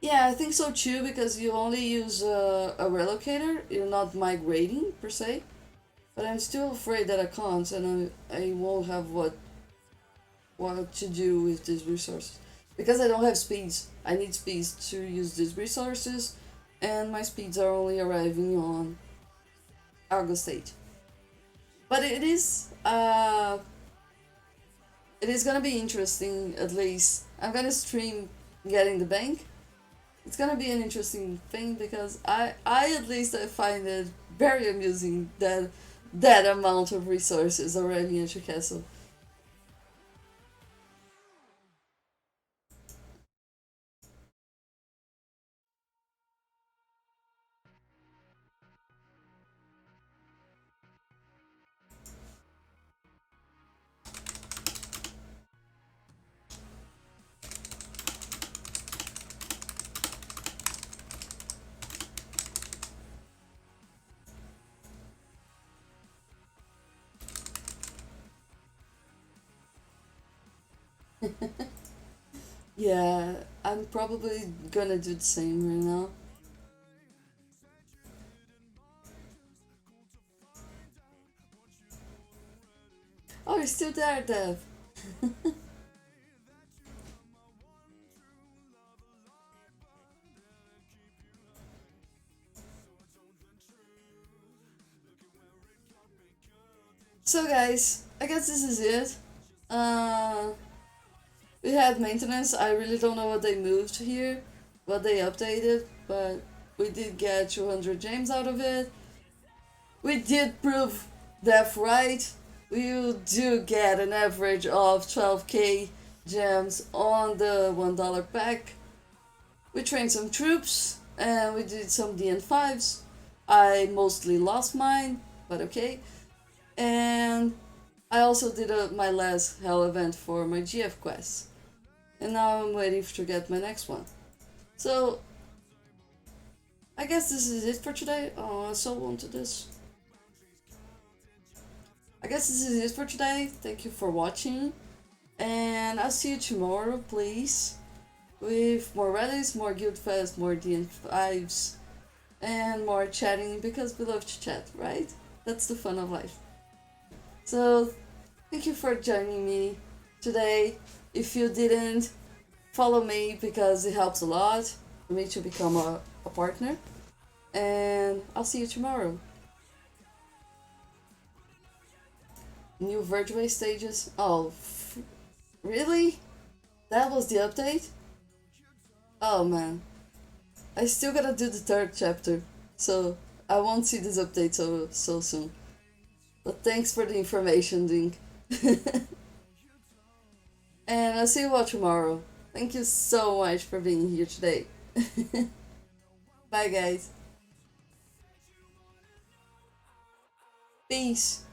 Yeah, I think so too because you only use a relocator, you're not migrating per se. But I'm still afraid that I can't and I won't have what to do with these resources. Because I don't have speeds. I need speeds to use these resources and my speeds are only arriving on August 8th. But it is gonna be interesting at least. I'm gonna stream getting the bank. It's gonna be an interesting thing because I at least I find it very amusing that that amount of resources arriving at your castle. Yeah, I'm probably gonna do the same right now. Oh, you're still there, Dev. So, guys, I guess this is it. Uh, we had maintenance. I really don't know what they moved here, what they updated, but we did get 200 gems out of it. We did prove Dev right. We do get an average of 12k gems on the $1 pack. We trained some troops and we did some DN5s. I mostly lost mine, but okay. And I also did my last hell event for my GF quest. And now I'm waiting to get my next one. So, I guess this is it for today. Oh, I so wanted this. I guess this is it for today. Thank you for watching. And I'll see you tomorrow, please. With more rallies, more guild fest, more DN5s, and more chatting because we love to chat, right? That's the fun of life. So, thank you for joining me today. If you didn't, follow me because it helps a lot for me to become a partner. And I'll see you tomorrow. New Vergeway stages. Oh, really? That was the update? Oh man. I still gotta do the third chapter, so I won't see this update so soon. But thanks for the information, Dink. And I'll see you all tomorrow. Thank you so much for being here today. Bye, guys. Peace.